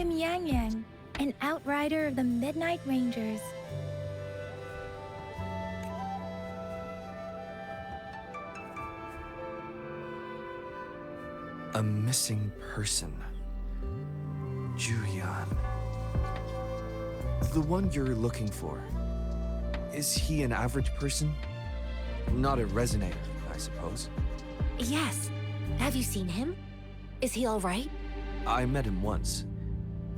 I'm Yang Yang, an outrider of the Midnight Rangers. A missing person. Julian. The one you're looking for. Is he an average person? Not a resonator, I suppose. Yes. Have you seen him? Is he all right? I met him once.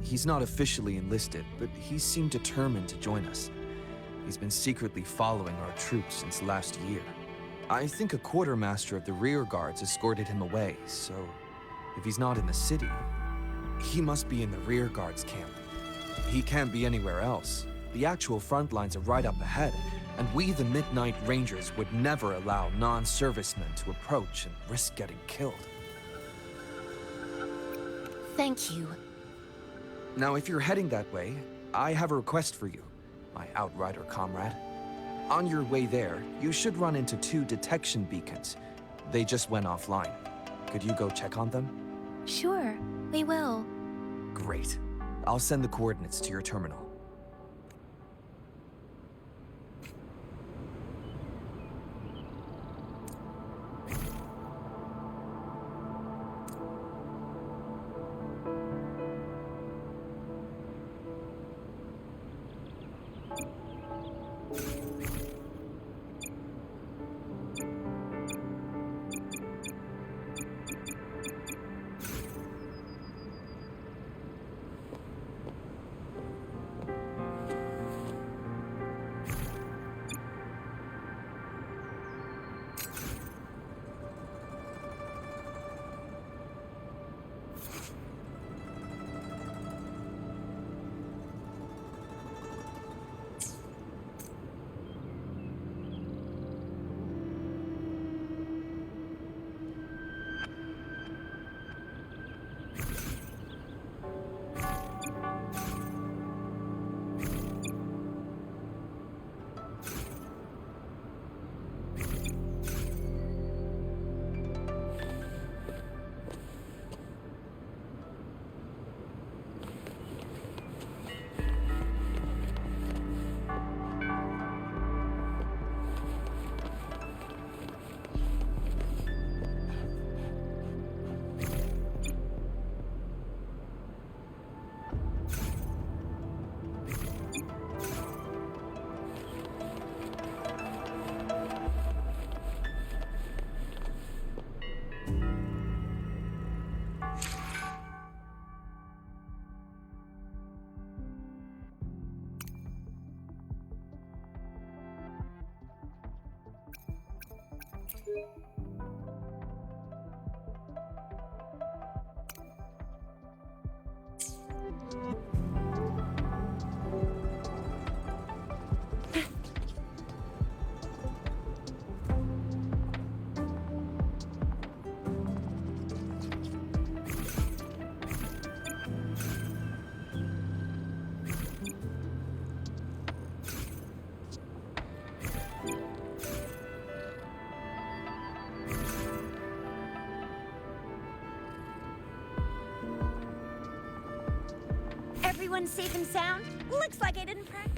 He's not officially enlisted, but he seemed determined to join us. He's been secretly following our troops since last year. I think a quartermaster of the rear guards escorted him away, so if he's not in the city, he must be in the rear guards camp. He can't be anywhere else. The actual front lines are right up ahead, and we, the Midnight Rangers, would never allow non-servicemen to approach and risk getting killed. Thank you. Now, if you're heading that way, I have a request for you, my outrider comrade. On your way there, you should run into 2 detection beacons. They just went offline. Could you go check on them? Sure, we will. Great. I'll send the coordinates to your terminal. Everyone's safe and sound? Looks like I didn't practice.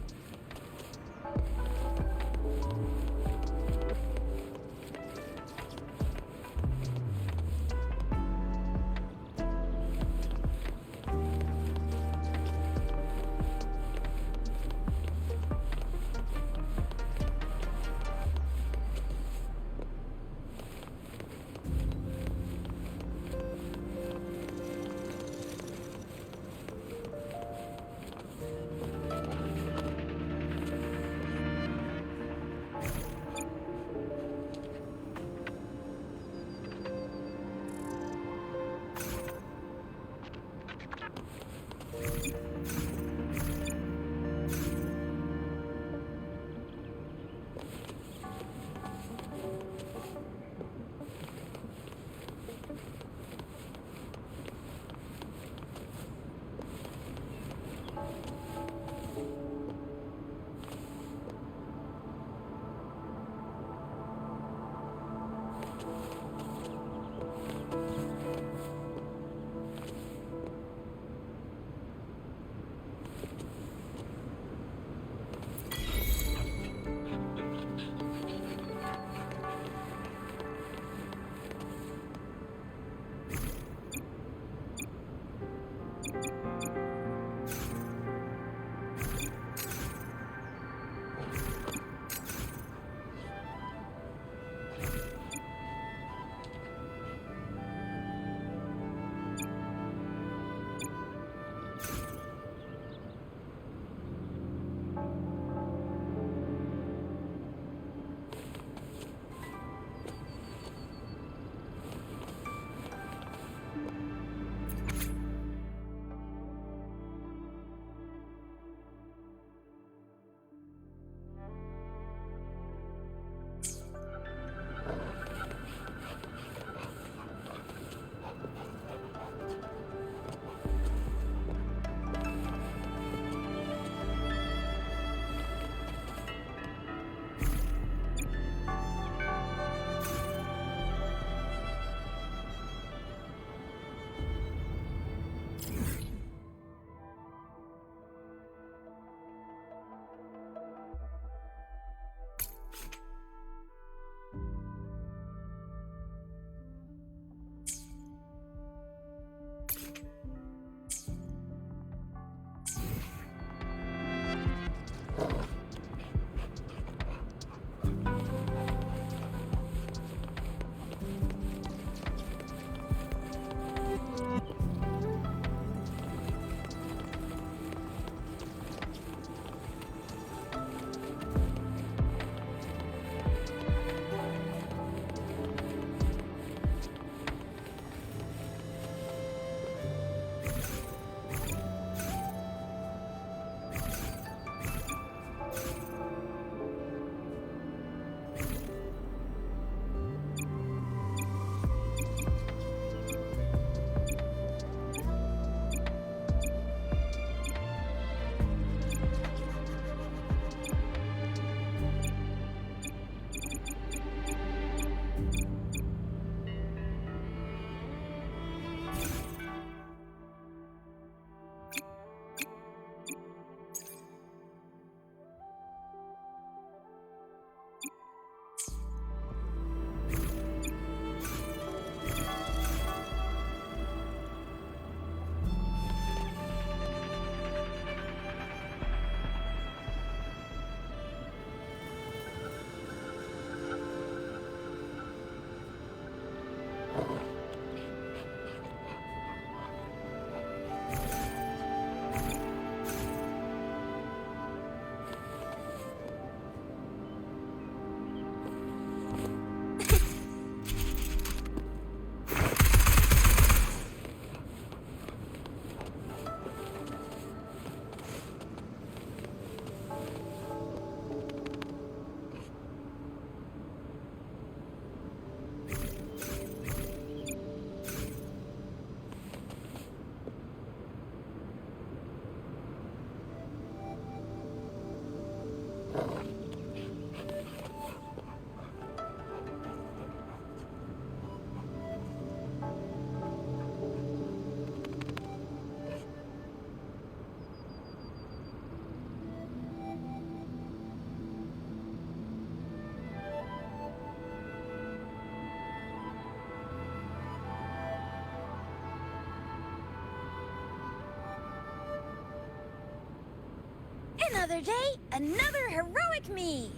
Another day, another heroic me!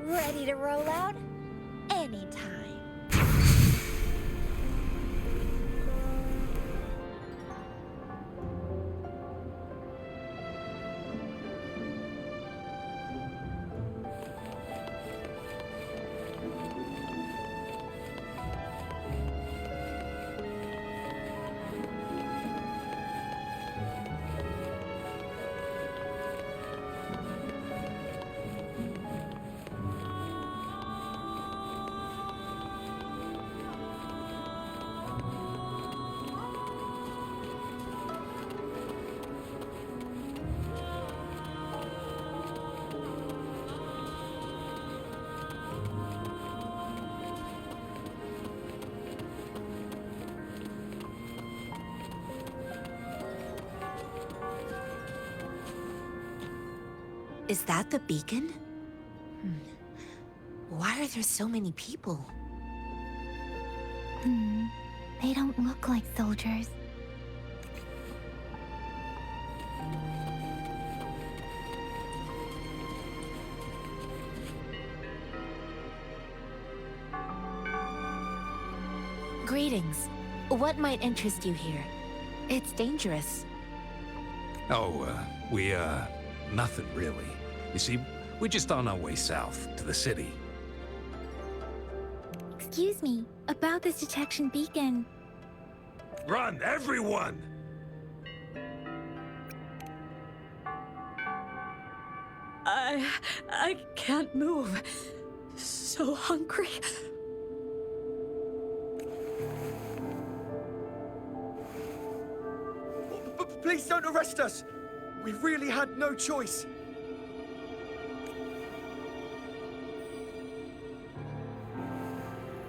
Ready to roll out? Anytime. Is that the beacon? Why are there so many people? They don't look like soldiers. Greetings. What might interest you here? It's dangerous. Oh, nothing really. You see, we're just on our way south to the city. Excuse me, about this detection beacon. Run, everyone! I can't move. So hungry. Please don't arrest us! We really had no choice.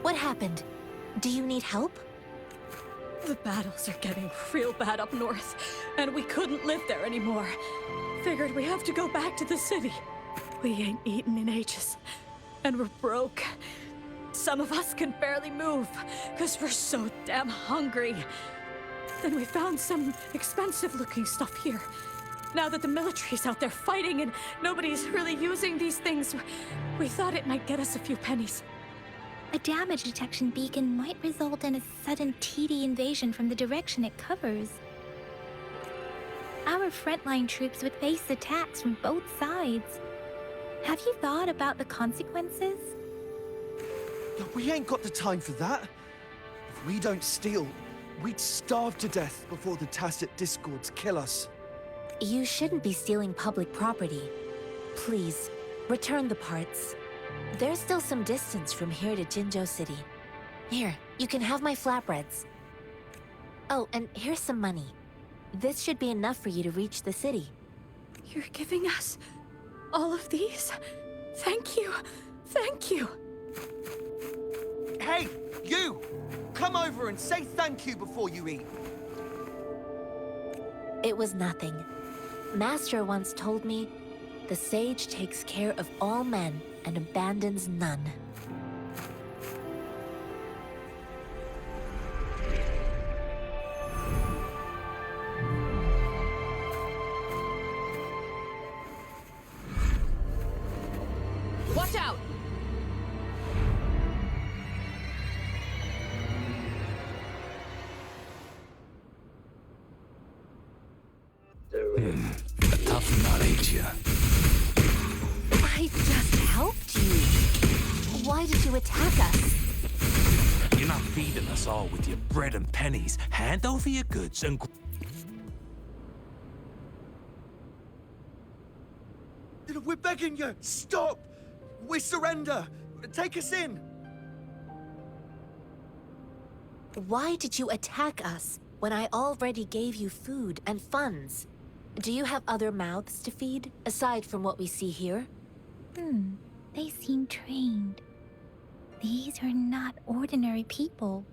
What happened? Do you need help? The battles are getting real bad up north, and we couldn't live there anymore. Figured we have to go back to the city. We ain't eaten in ages, and we're broke. Some of us can barely move, because we're so damn hungry. Then we found some expensive-looking stuff here. Now that the military's out there fighting and nobody's really using these things, we thought it might get us a few pennies. A damage detection beacon might result in a sudden TD invasion from the direction it covers. Our frontline troops would face attacks from both sides. Have you thought about the consequences? We ain't got the time for that. If we don't steal, we'd starve to death before the tacit discords kill us. You shouldn't be stealing public property. Please, return the parts. There's still some distance from here to Jinzhou City. Here, you can have my flatbreads. Oh, and here's some money. This should be enough for you to reach the city. You're giving us all of these? Thank you. Thank you. Hey, you! Come over and say thank you before you eat. It was nothing. Master once told me, the sage takes care of all men and abandons none. Watch out! A tough nut, ain't ya? I just helped you. Why did you attack us? You're not feeding us all with your bread and pennies. Hand over your goods and... We're begging you, stop! We surrender! Take us in! Why did you attack us when I already gave you food and funds? Do you have other mouths to feed, aside from what we see here? They seem trained. These are not ordinary people.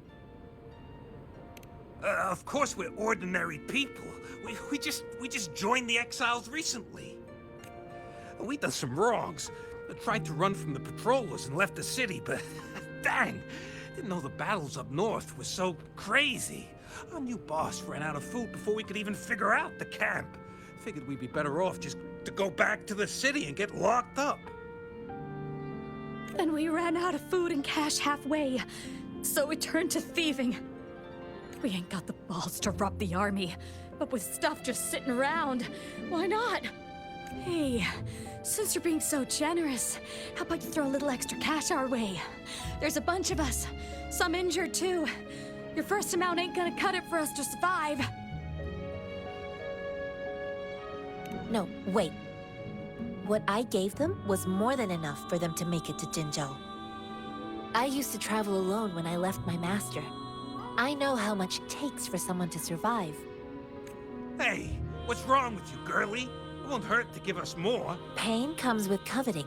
Of course we're ordinary people. We just joined the exiles recently. We done some wrongs. Tried to run from the patrollers and left the city, but dang, didn't know the battles up north were so crazy. Our new boss ran out of food before we could even figure out the camp. Figured we'd be better off just to go back to the city and get locked up. Then we ran out of food and cash halfway, so we turned to thieving. We ain't got the balls to rob the army, but with stuff just sitting around, why not? Hey, since you're being so generous, how about you throw a little extra cash our way? There's a bunch of us, some injured too. Your first amount ain't gonna cut it for us to survive. No, wait. What I gave them was more than enough for them to make it to Jinzhou. I used to travel alone when I left my master. I know how much it takes for someone to survive. Hey, what's wrong with you, girlie? It won't hurt to give us more. Pain comes with coveting.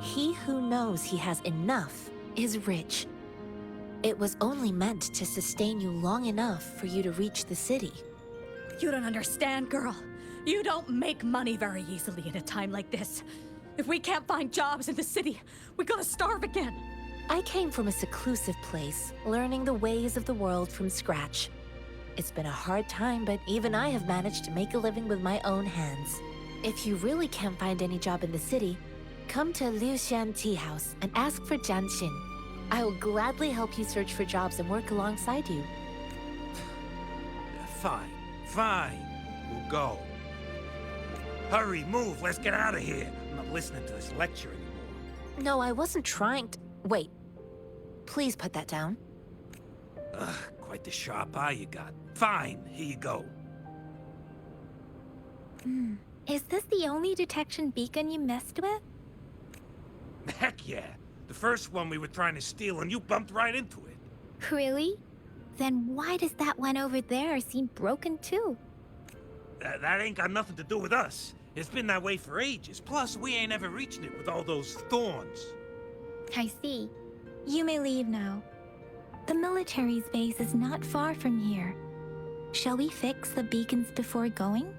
He who knows he has enough is rich. It was only meant to sustain you long enough for you to reach the city. You don't understand, girl. You don't make money very easily in a time like this. If we can't find jobs in the city, we're gonna starve again. I came from a seclusive place, learning the ways of the world from scratch. It's been a hard time, but even I have managed to make a living with my own hands. If you really can't find any job in the city, come to Liu Xian Tea House and ask for Jian Xin. I will gladly help you search for jobs and work alongside you. Fine, fine. We'll go. Hurry, move, let's get out of here. I'm not listening to this lecture anymore. No, I wasn't trying to... Wait. Please put that down. Ugh, quite the sharp eye you got. Fine, here you go. Is this the only detection beacon you messed with? Heck yeah. The first one we were trying to steal and you bumped right into it. Really? Then why does that one over there seem broken too? That ain't got nothing to do with us. It's been that way for ages. Plus, we ain't ever reaching it with all those thorns. I see. You may leave now. The military's base is not far from here. Shall we fix the beacons before going?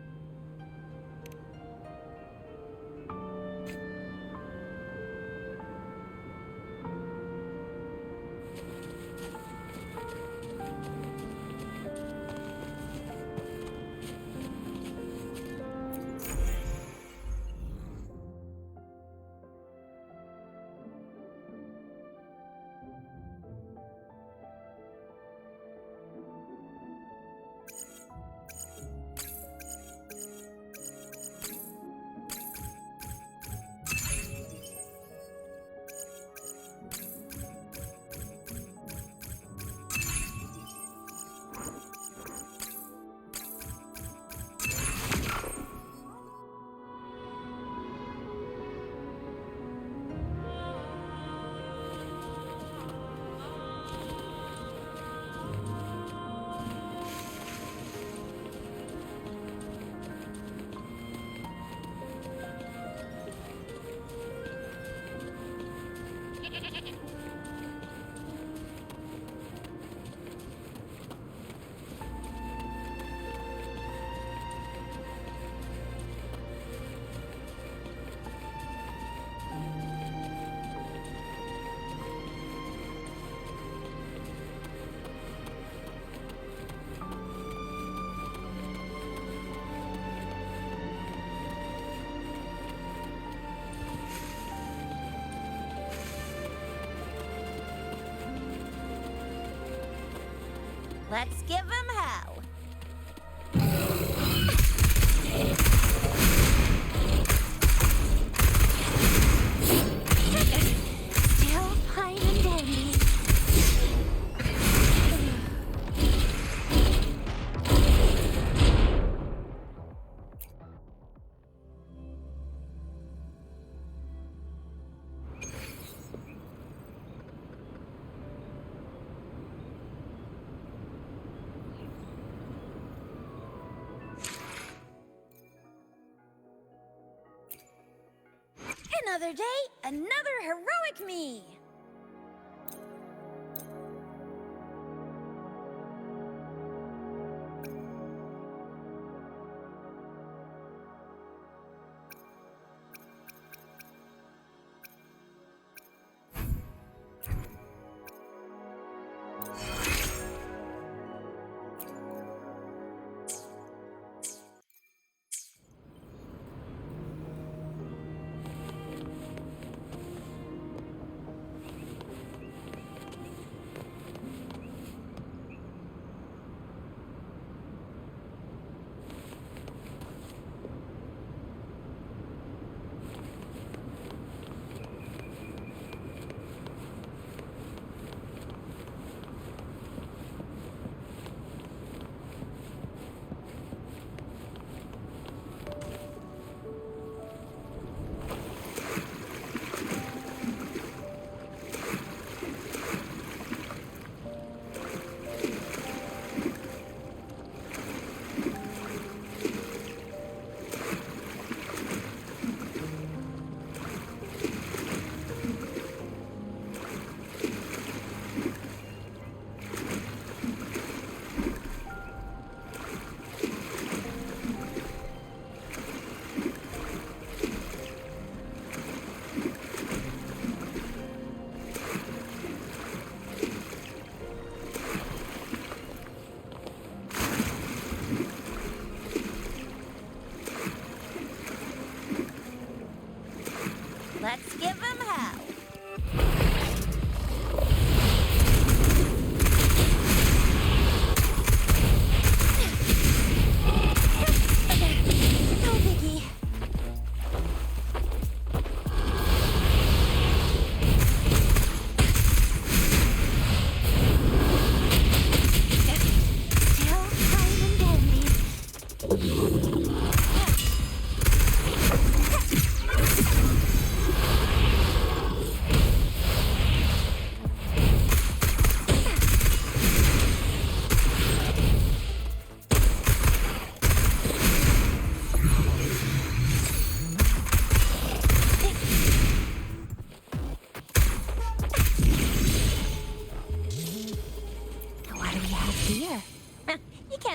Let's give him hell. Still fine and dandy. Another day, another heroic me.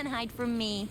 can't hide from me.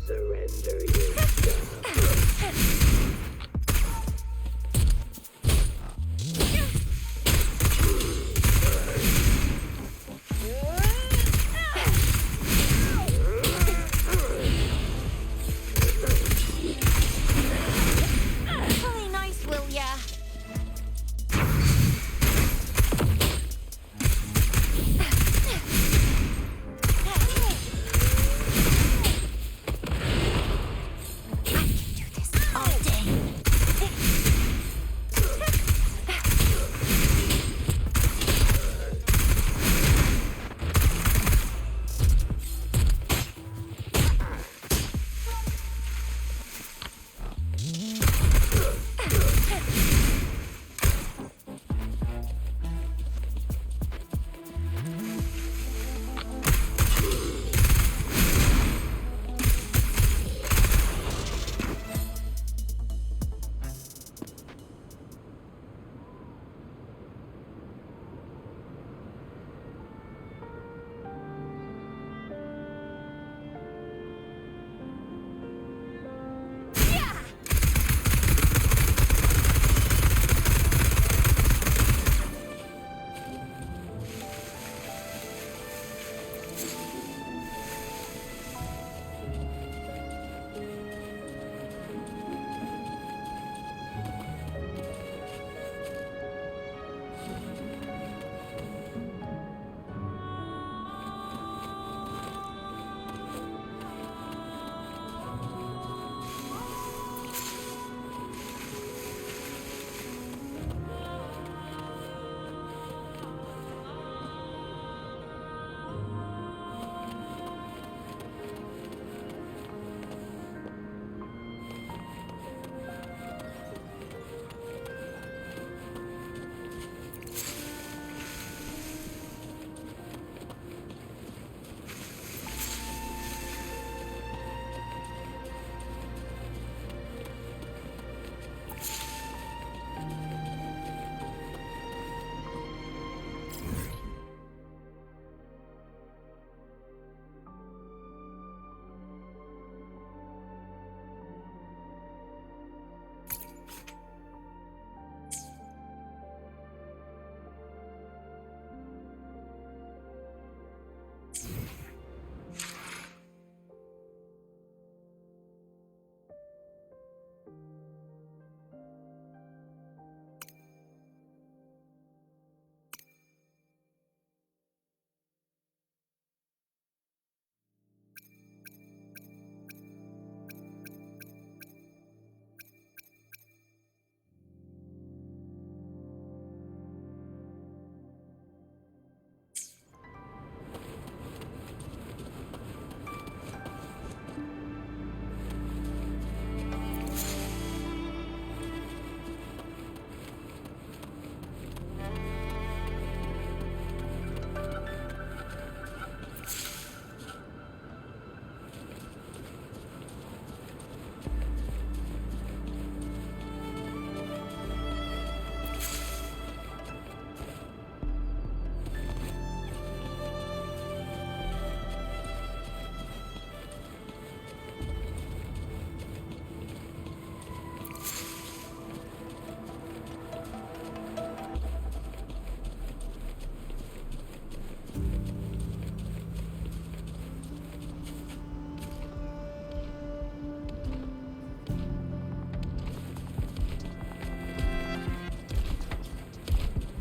Surrender yourself. Play nice, will ya? I can do this.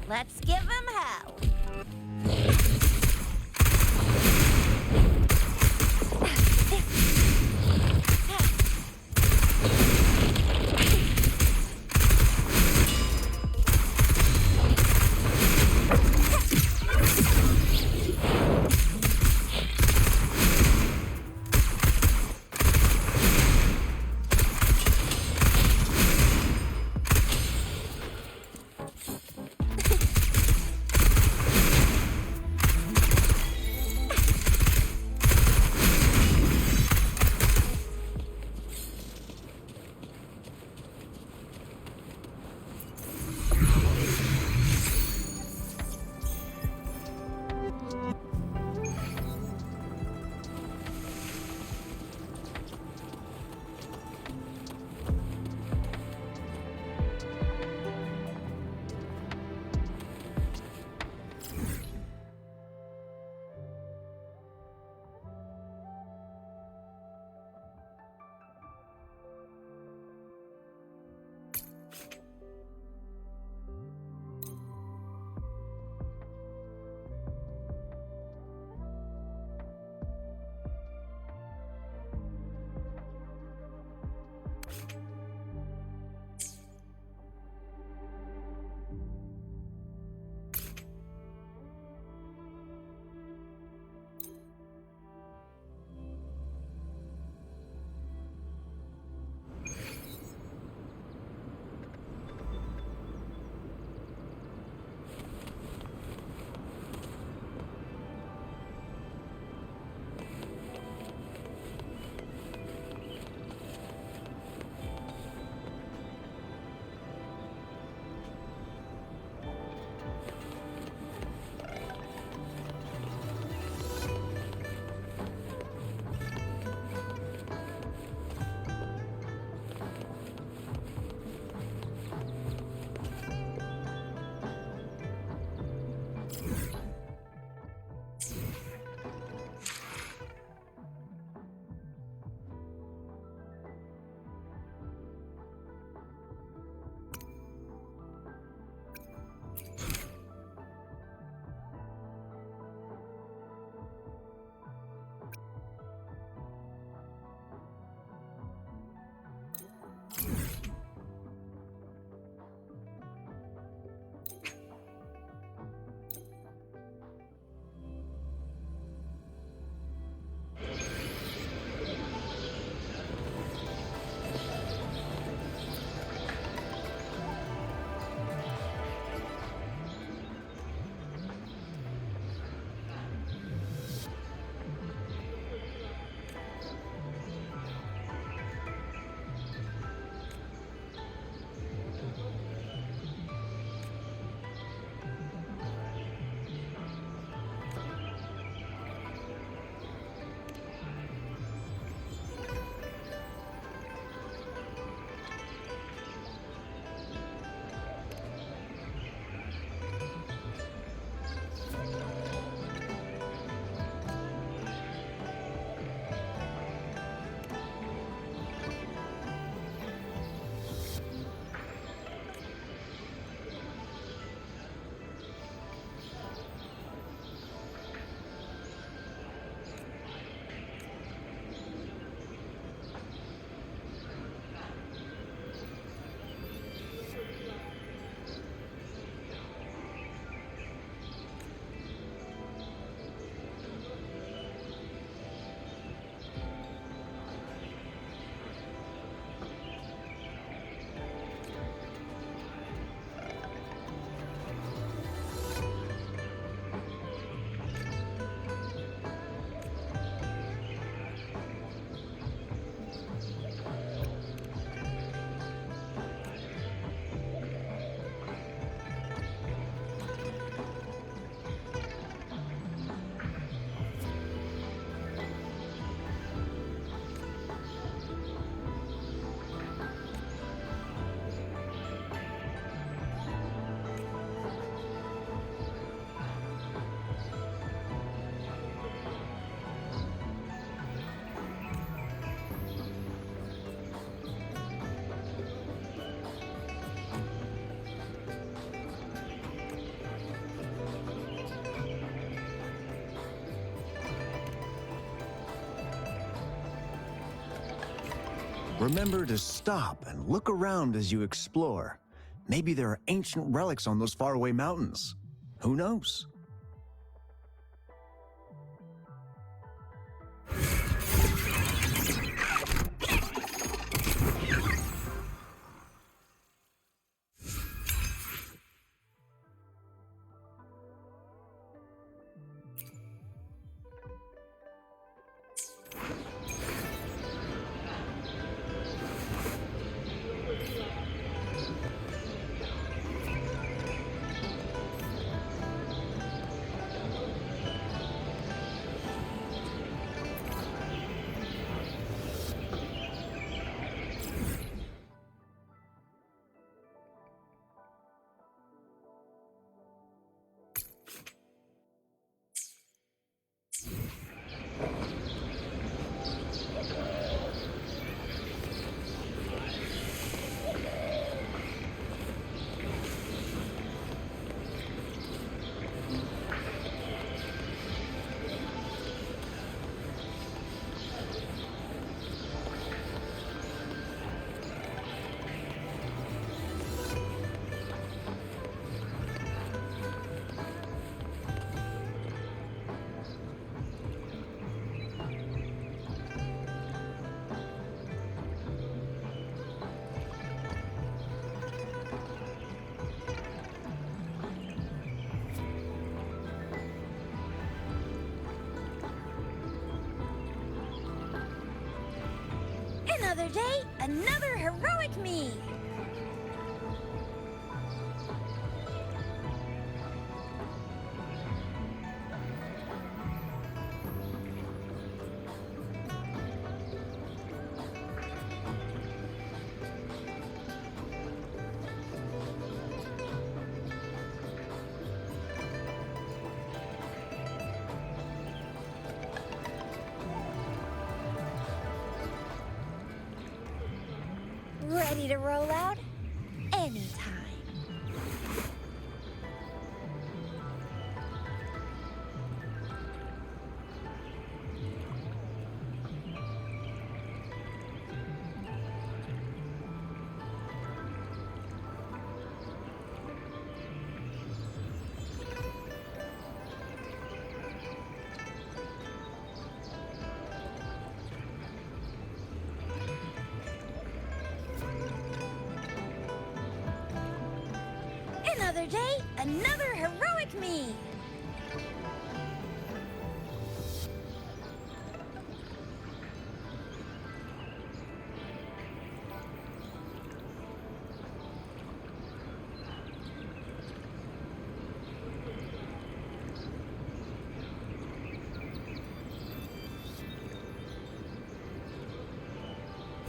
Let's give him hell. Remember to stop and look around as you explore. Maybe there are ancient relics on those faraway mountains. Who knows? Another day, another heroic me! Ready to roll out? Anytime. Another day, another heroic me!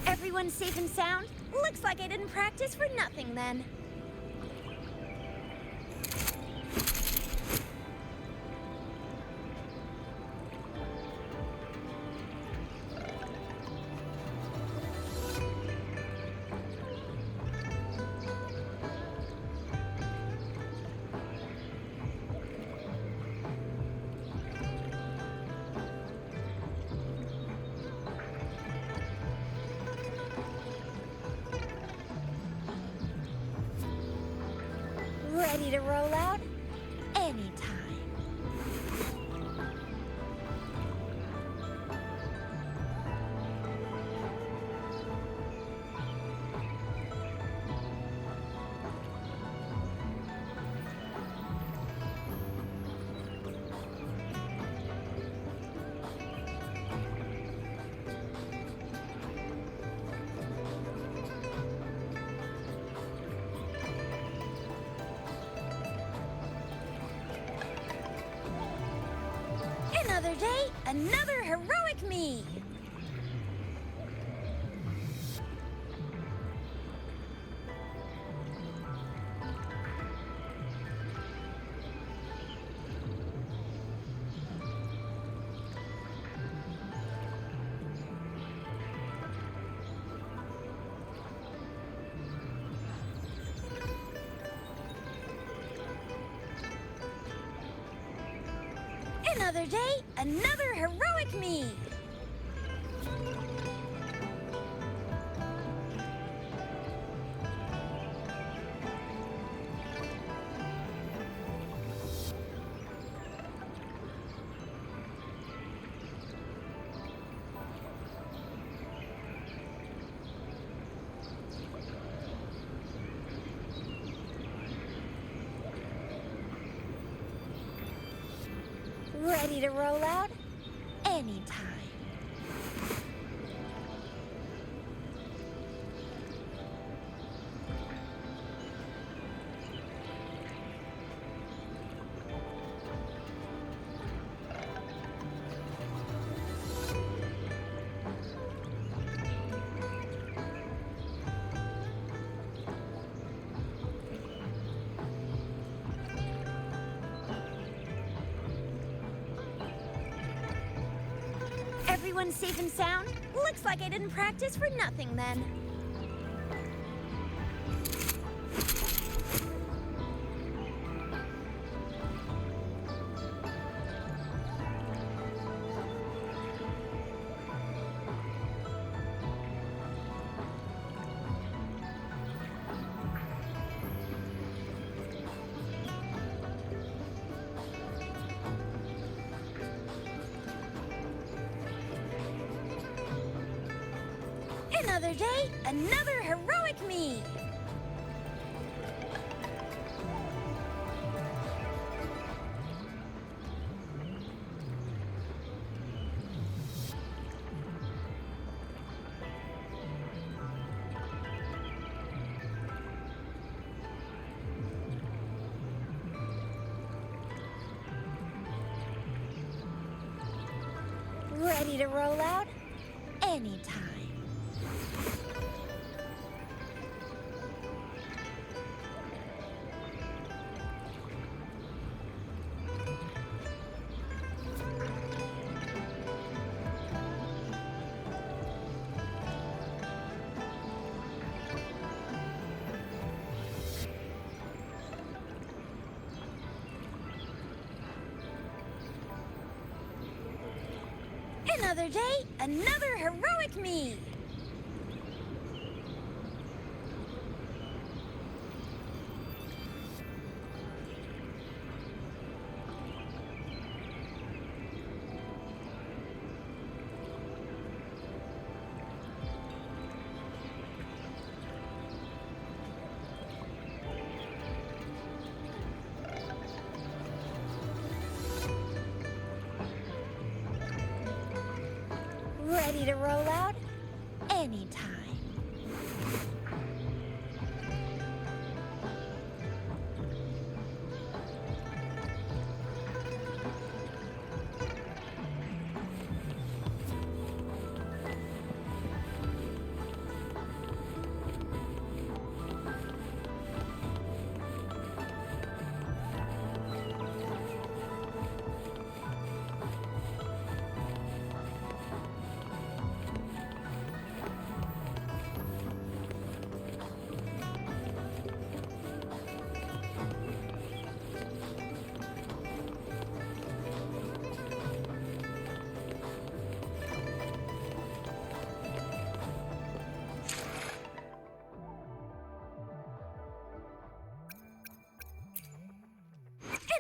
Everyone safe and sound? Looks like I didn't practice for nothing then. Ready to roll out? Anytime. Another day, another heroic me! Another day, another heroic me! Ready to roll out? Anytime. Everyone's safe and sound? Looks like I didn't practice for nothing then. Another day, another heroic me! Ready to roll out? Anytime. Another day, another heroic me! Ready to roll out? Anytime.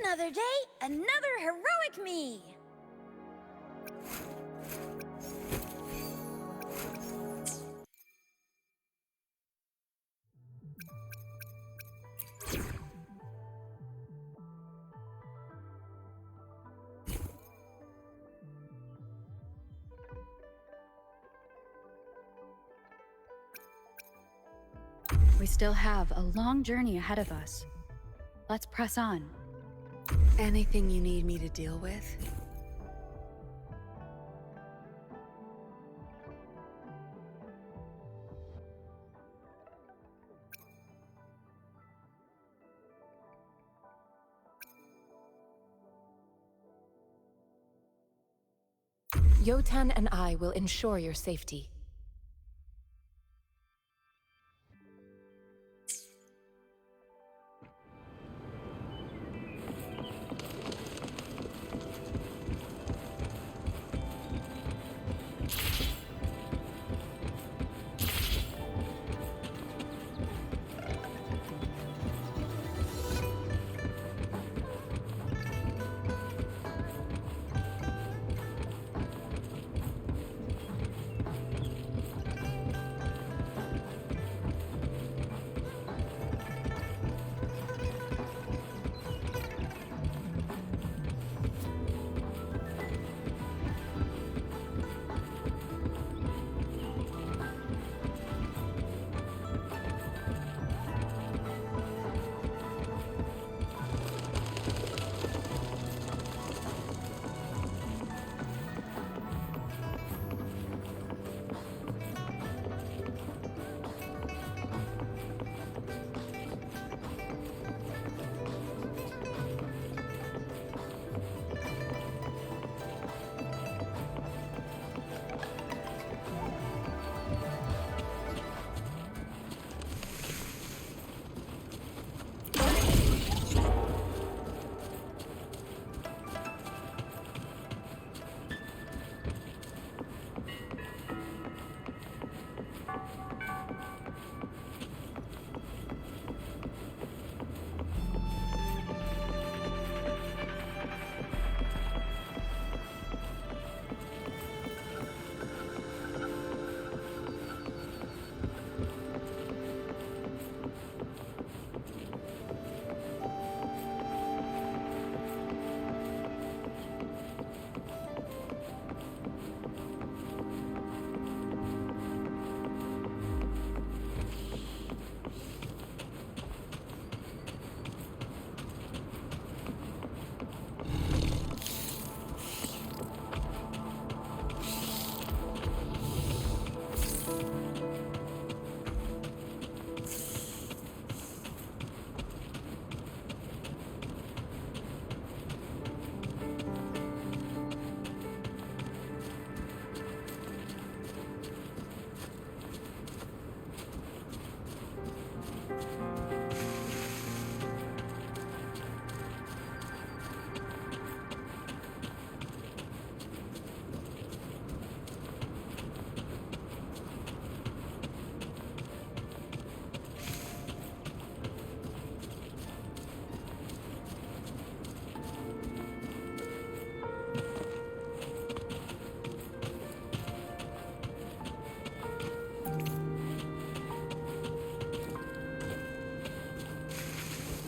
Another day, another heroic me! We still have a long journey ahead of us. Let's press on. Anything you need me to deal with? Yotan and I will ensure your safety.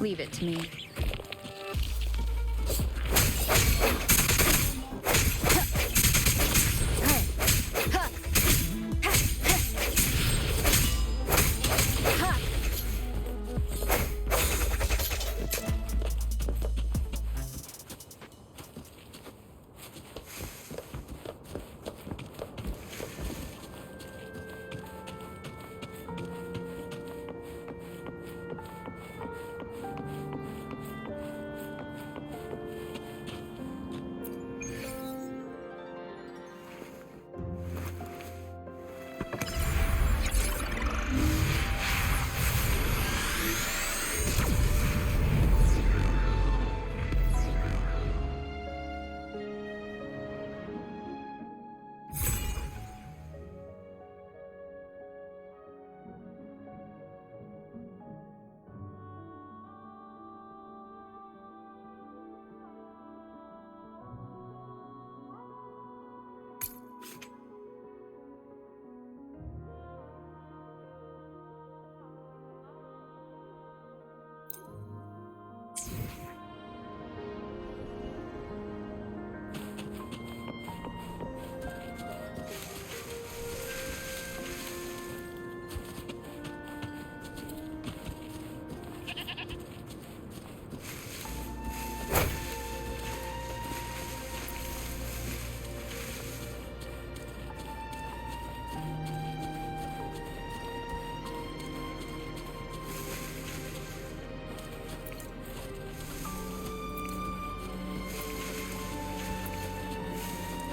Leave it to me.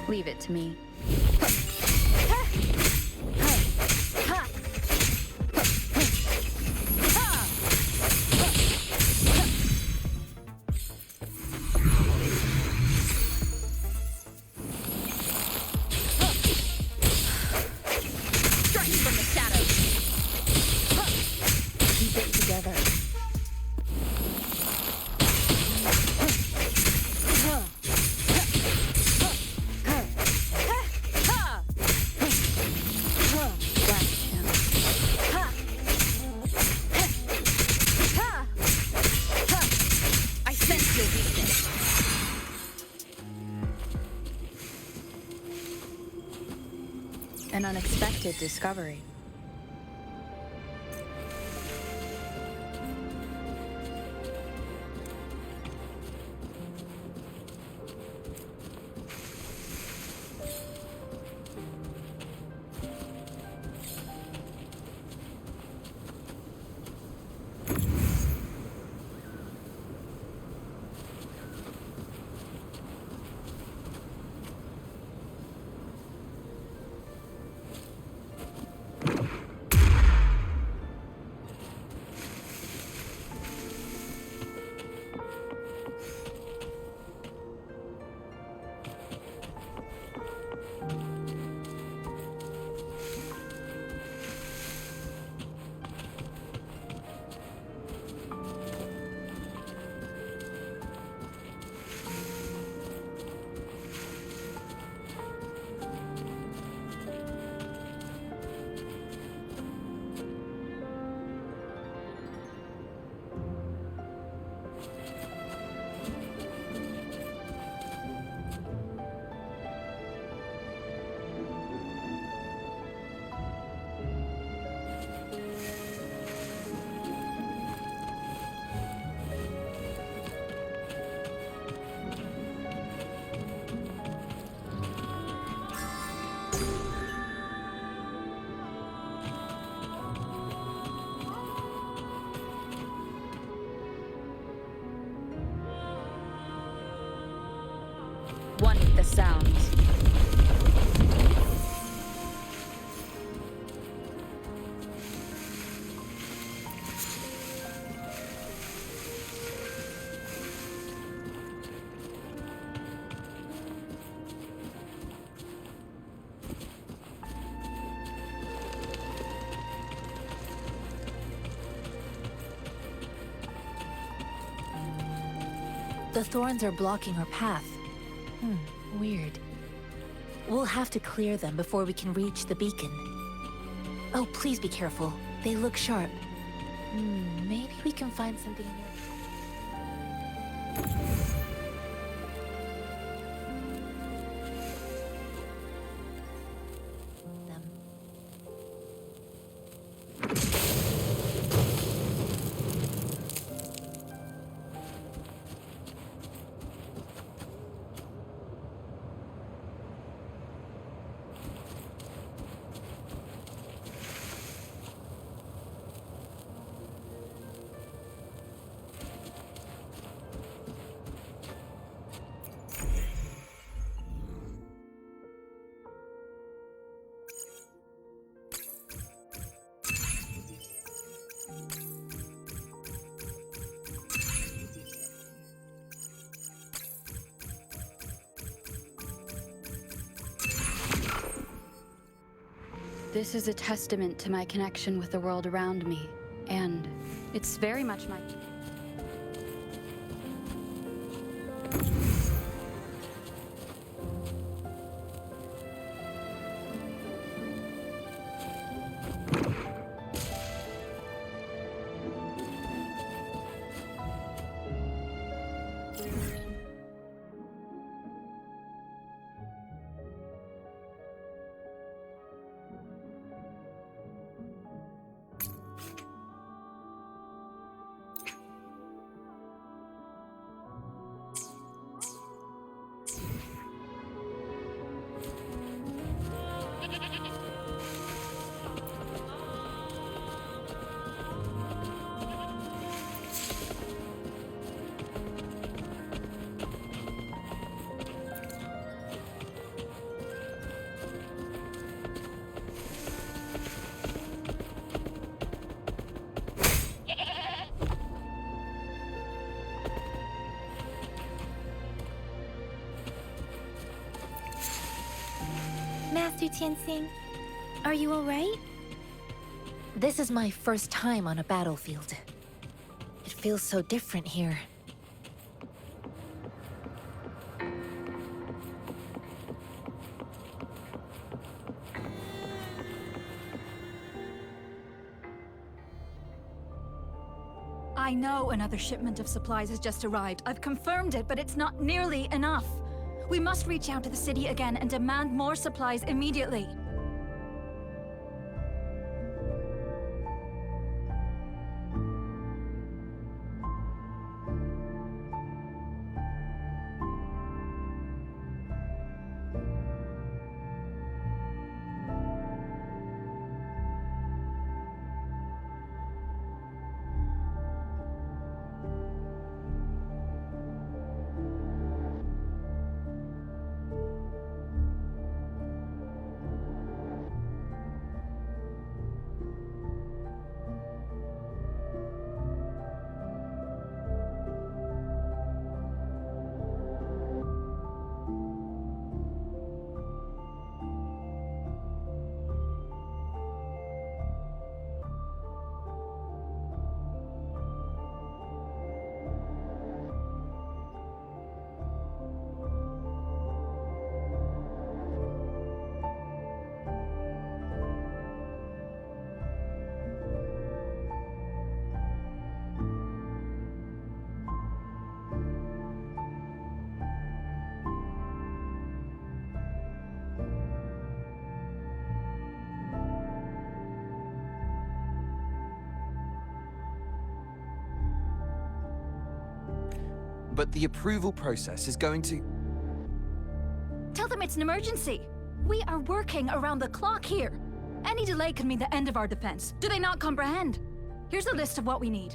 Leave it to me. Strike from the shadows. Keep it together. I sense your weakness. An unexpected discovery. One with the sounds. The thorns are blocking our path. Weird. We'll have to clear them before we can reach the beacon. Oh, please be careful. They look sharp. Maybe we can find something in there. This is a testament to my connection with the world around me, and it's very much my... Master Tianxing, are you alright? This is my first time on a battlefield. It feels so different here. I know another shipment of supplies has just arrived. I've confirmed it, but it's not nearly enough. We must reach out to the city again and demand more supplies immediately. But the approval process is going to... Tell them it's an emergency. We are working around the clock here. Any delay could mean the end of our defense. Do they not comprehend? Here's a list of what we need.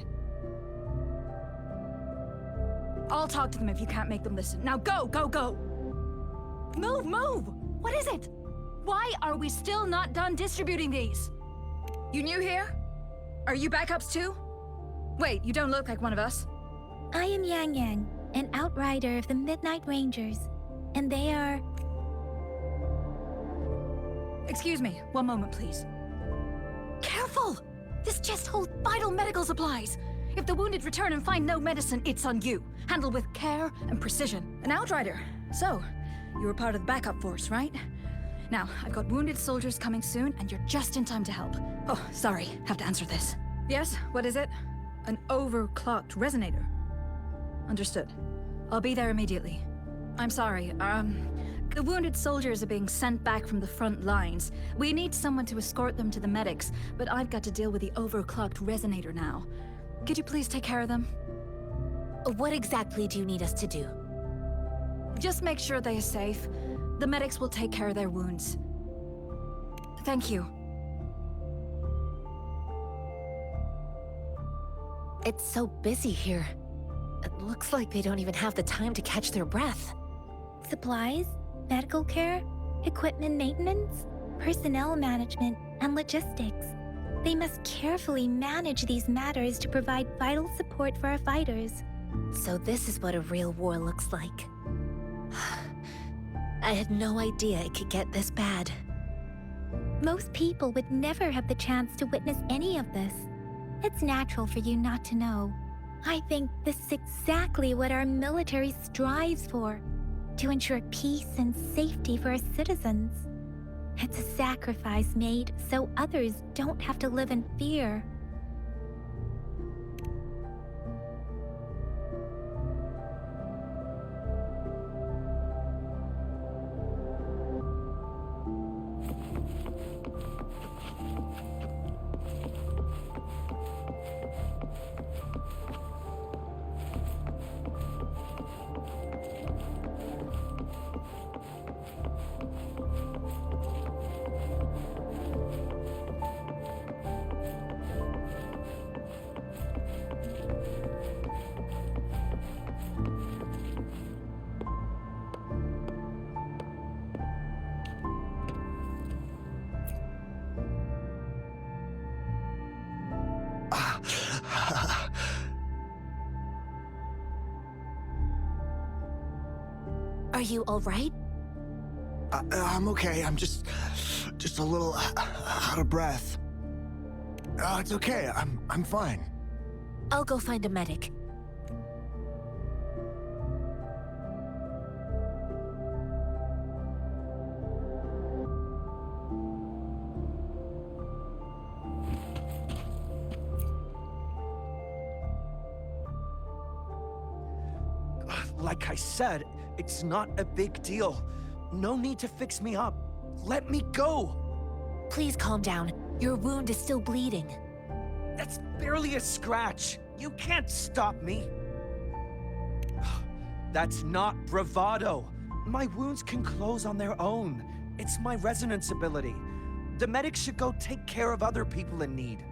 I'll talk to them if you can't make them listen. Now go, go, go! Move, move! What is it? Why are we still not done distributing these? You new here? Are you backups too? Wait, you don't look like one of us. I am Yang Yang, an outrider of the Midnight Rangers, and they are... Excuse me, one moment, please. Careful! This chest holds vital medical supplies. If the wounded return and find no medicine, it's on you. Handle with care and precision. An outrider. So, you were part of the backup force, right? Now, I've got wounded soldiers coming soon, and you're just in time to help. Oh, sorry, have to answer this. Yes, what is it? An overclocked resonator. Understood. I'll be there immediately. I'm sorry, the wounded soldiers are being sent back from the front lines. We need someone to escort them to the medics, but I've got to deal with the overclocked resonator now. Could you please take care of them? What exactly do you need us to do? Just make sure they are safe. The medics will take care of their wounds. Thank you. It's so busy here. It looks like they don't even have the time to catch their breath. Supplies, medical care, equipment maintenance, personnel management, and logistics. They must carefully manage these matters to provide vital support for our fighters. So this is what a real war looks like. I had no idea it could get this bad. Most people would never have the chance to witness any of this. It's natural for you not to know. I think this is exactly what our military strives for, to ensure peace and safety for our citizens. It's a sacrifice made so others don't have to live in fear. Are you all right? I'm okay. I'm just a little out of breath. It's okay. I'm fine. I'll go find a medic. Like I said, it's not a big deal. No need to fix me up. Let me go! Please calm down. Your wound is still bleeding. That's barely a scratch. You can't stop me. That's not bravado. My wounds can close on their own. It's my resonance ability. The medics should go take care of other people in need.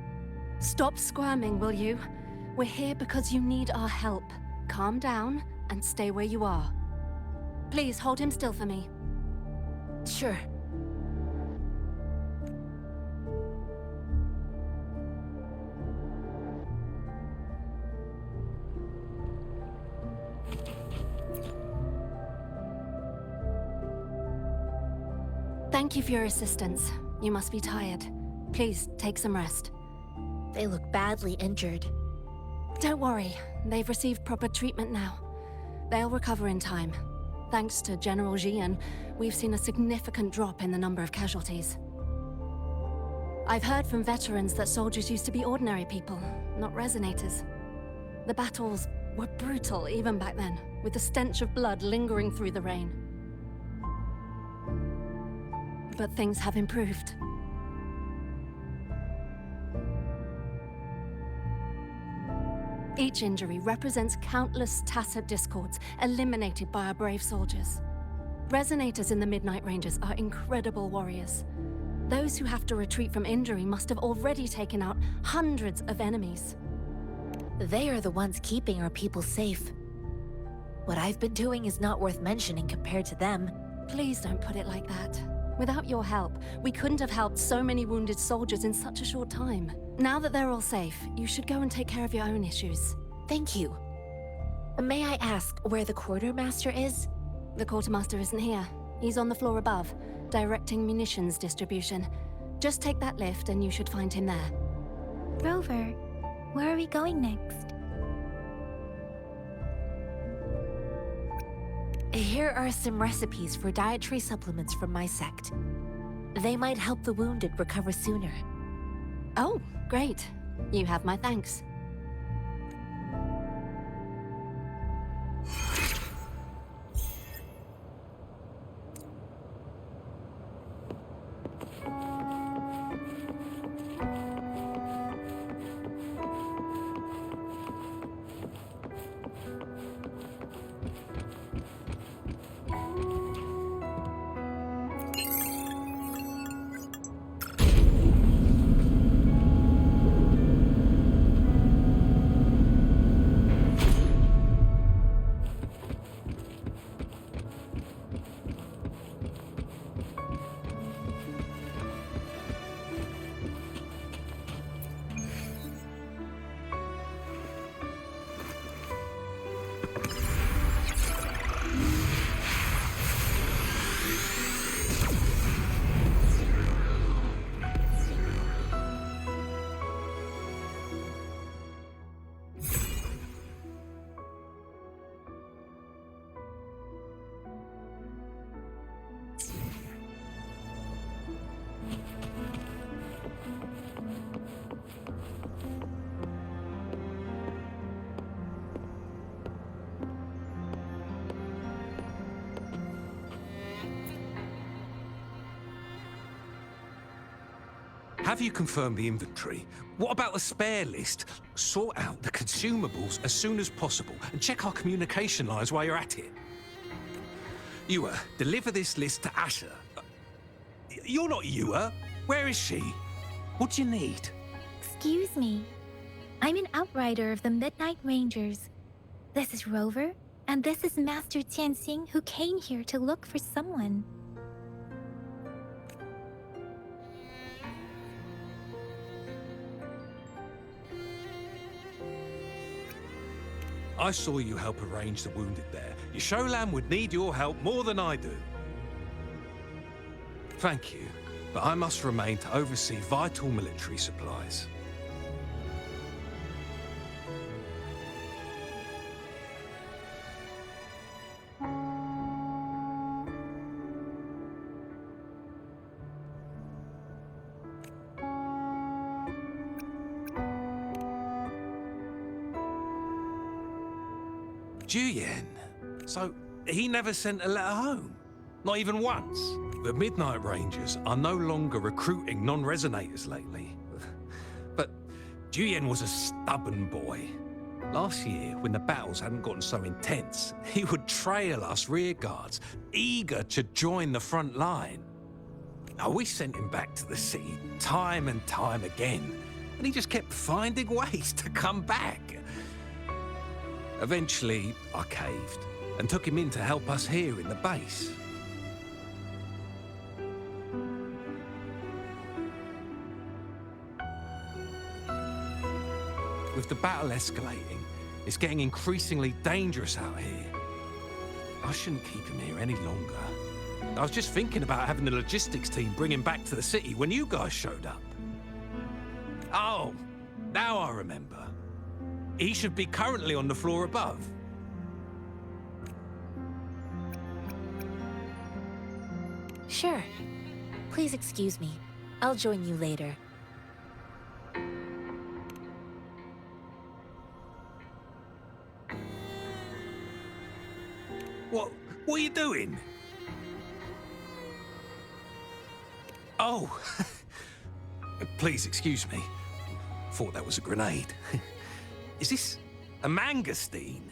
Stop squirming, will you? We're here because you need our help. Calm down and stay where you are. Please hold him still for me. Sure. Thank you for your assistance. You must be tired. Please, take some rest. They look badly injured. Don't worry. They've received proper treatment now. They'll recover in time. Thanks to General Jian, we've seen a significant drop in the number of casualties. I've heard from veterans that soldiers used to be ordinary people, not resonators. The battles were brutal even back then, with the stench of blood lingering through the rain. But things have improved. Each injury represents countless tacit discords eliminated by our brave soldiers. Resonators in the Midnight Rangers are incredible warriors. Those who have to retreat from injury must have already taken out hundreds of enemies. They are the ones keeping our people safe. What I've been doing is not worth mentioning compared to them. Please don't put it like that. Without your help, we couldn't have helped so many wounded soldiers in such a short time. Now that they're all safe, you should go and take care of your own issues. Thank you. May I ask where the quartermaster is? The quartermaster isn't here. He's on the floor above, directing munitions distribution. Just take that lift and you should find him there. Rover, where are we going next? Here are some recipes for dietary supplements from my sect. They might help the wounded recover sooner. Oh, great. You have my thanks. have you confirmed the inventory? What about the spare list? Sort out the consumables as soon as possible and check our communication lines while you're at it. Ewa, deliver this list to Asher. You're not Ewa. Where is she? What do you need? Excuse me. I'm an outrider of the Midnight Rangers. This is Rover, and this is Master Tianxing, who came here to look for someone. I saw you help arrange the wounded there. Yasholam would need your help more than I do. Thank you, but I must remain to oversee vital military supplies. Juyen. So, he never sent a letter home? Not even once? The Midnight Rangers are no longer recruiting non-resonators lately. But Juyen was a stubborn boy. Last year, when the battles hadn't gotten so intense, he would trail us rearguards, eager to join the front line. Now, we sent him back to the city time and time again, and he just kept finding ways to come back. Eventually, I caved and took him in to help us here in the base. With the battle escalating, it's getting increasingly dangerous out here. I shouldn't keep him here any longer. I was just thinking about having the logistics team bring him back to the city when you guys showed up. Oh, now I remember. He should be currently on the floor above. Sure. Please excuse me. I'll join you later. What are you doing? Oh, please excuse me. Thought that was a grenade. Is this a mangosteen?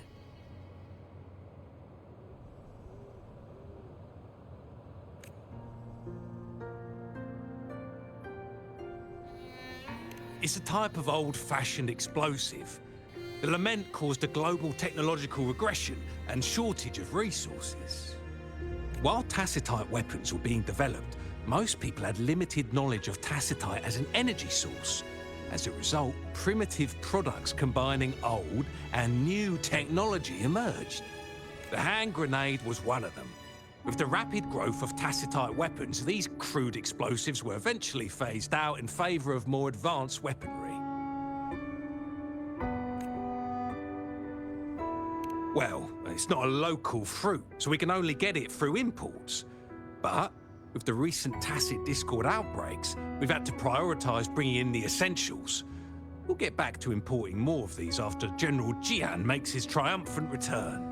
It's a type of old-fashioned explosive. The lament caused a global technological regression and shortage of resources. While tacitite weapons were being developed, most people had limited knowledge of tacitite as an energy source. As a result, primitive products combining old and new technology emerged. The hand grenade was one of them. With the rapid growth of tacitite weapons, these crude explosives were eventually phased out in favor of more advanced weaponry. Well, it's not a local fruit, so we can only get it through imports. But with the recent Tacit Discord outbreaks, we've had to prioritize bringing in the essentials. We'll get back to importing more of these after General Jian makes his triumphant return.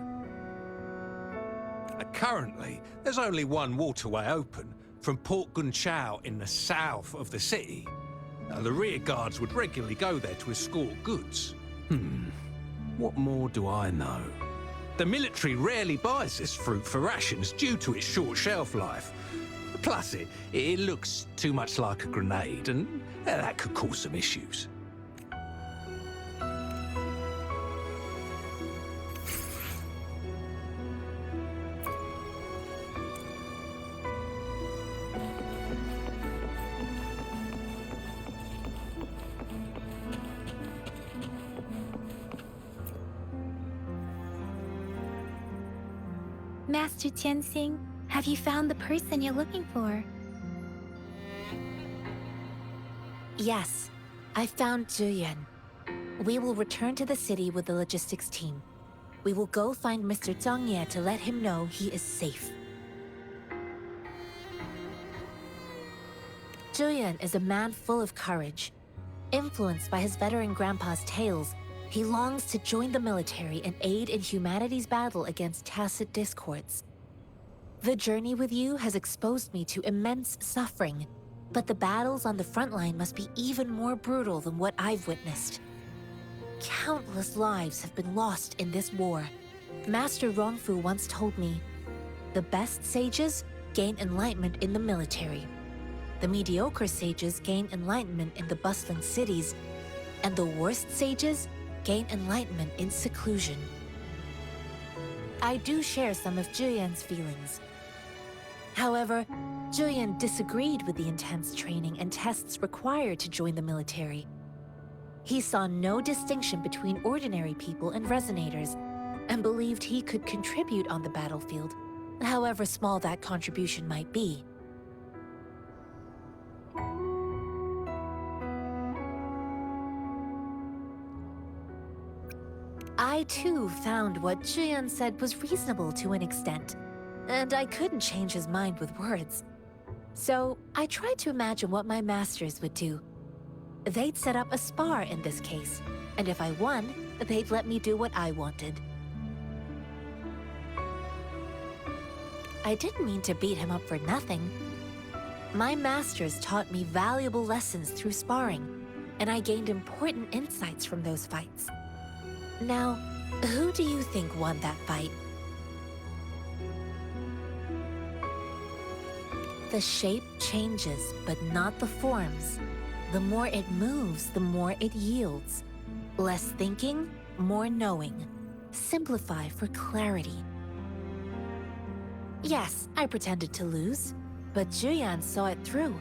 Currently, there's only one waterway open, from Port Gunchao in the south of the city. Now, the rear guards would regularly go there to escort goods. What more do I know? The military rarely buys this fruit for rations due to its short shelf life. Plus, it looks too much like a grenade, and that could cause some issues. Master Tianxing, have you found the person you're looking for? Yes, I found Zhuyuan. We will return to the city with the logistics team. We will go find Mr. Zhang Ye to let him know he is safe. Zhuyuan is a man full of courage. Influenced by his veteran grandpa's tales, he longs to join the military and aid in humanity's battle against tacit discords. The journey with you has exposed me to immense suffering, But the battles on the front line must be even more brutal than what I've witnessed. Countless lives have been lost in this war. Master Rongfu once told me, the best sages gain enlightenment in the military. The mediocre sages gain enlightenment in the bustling cities, and the worst sages gain enlightenment in seclusion. I do share some of Julian's feelings. However, Julian disagreed with the intense training and tests required to join the military. He saw no distinction between ordinary people and resonators, and believed he could contribute on the battlefield, however small that contribution might be. I too found what Julian said was reasonable to an extent, and I couldn't change his mind with words. So I tried to imagine what my masters would do. They'd set up a spar in this case, and if I won, they'd let me do what I wanted. I didn't mean to beat him up for nothing. My masters taught me valuable lessons through sparring, and I gained important insights from those fights. Now, who do you think won that fight? The shape changes, but not the forms. The more it moves, the more it yields. Less thinking, more knowing. Simplify for clarity. Yes, I pretended to lose, but Julian saw it through.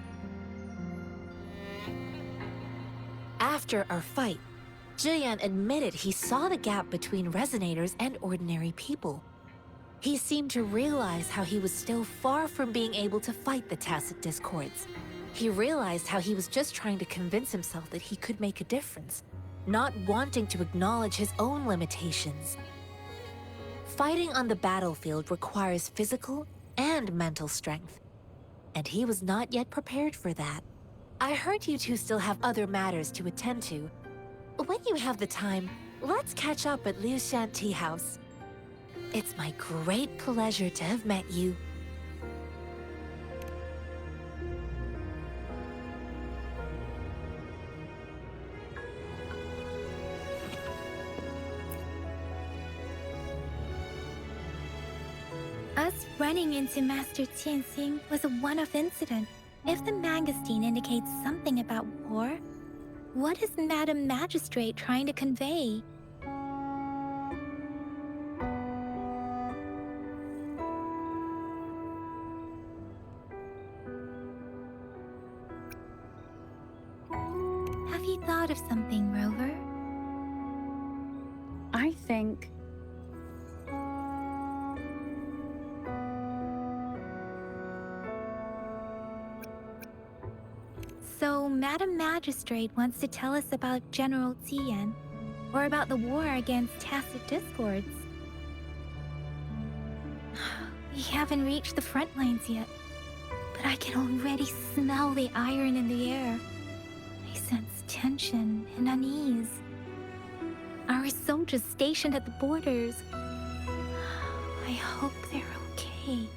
After our fight, Julian admitted he saw the gap between resonators and ordinary people. He seemed to realize how he was still far from being able to fight the tacit discords. He realized how he was just trying to convince himself that he could make a difference, not wanting to acknowledge his own limitations. Fighting on the battlefield requires physical and mental strength, and he was not yet prepared for that. I heard you two still have other matters to attend to. When you have the time, let's catch up at Liu Shan Tea House. It's my great pleasure to have met you. Us running into Master Tianxing was a one-off incident. If the magazine indicates something about war, what is Madam Magistrate trying to convey? Have you thought of something, Rover? I think... So, Madam Magistrate wants to tell us about General Tian, or about the war against tacit discords. We haven't reached the front lines yet, but I can already smell the iron in the air. I sense tension and unease. Our soldiers stationed at the borders. I hope they're okay.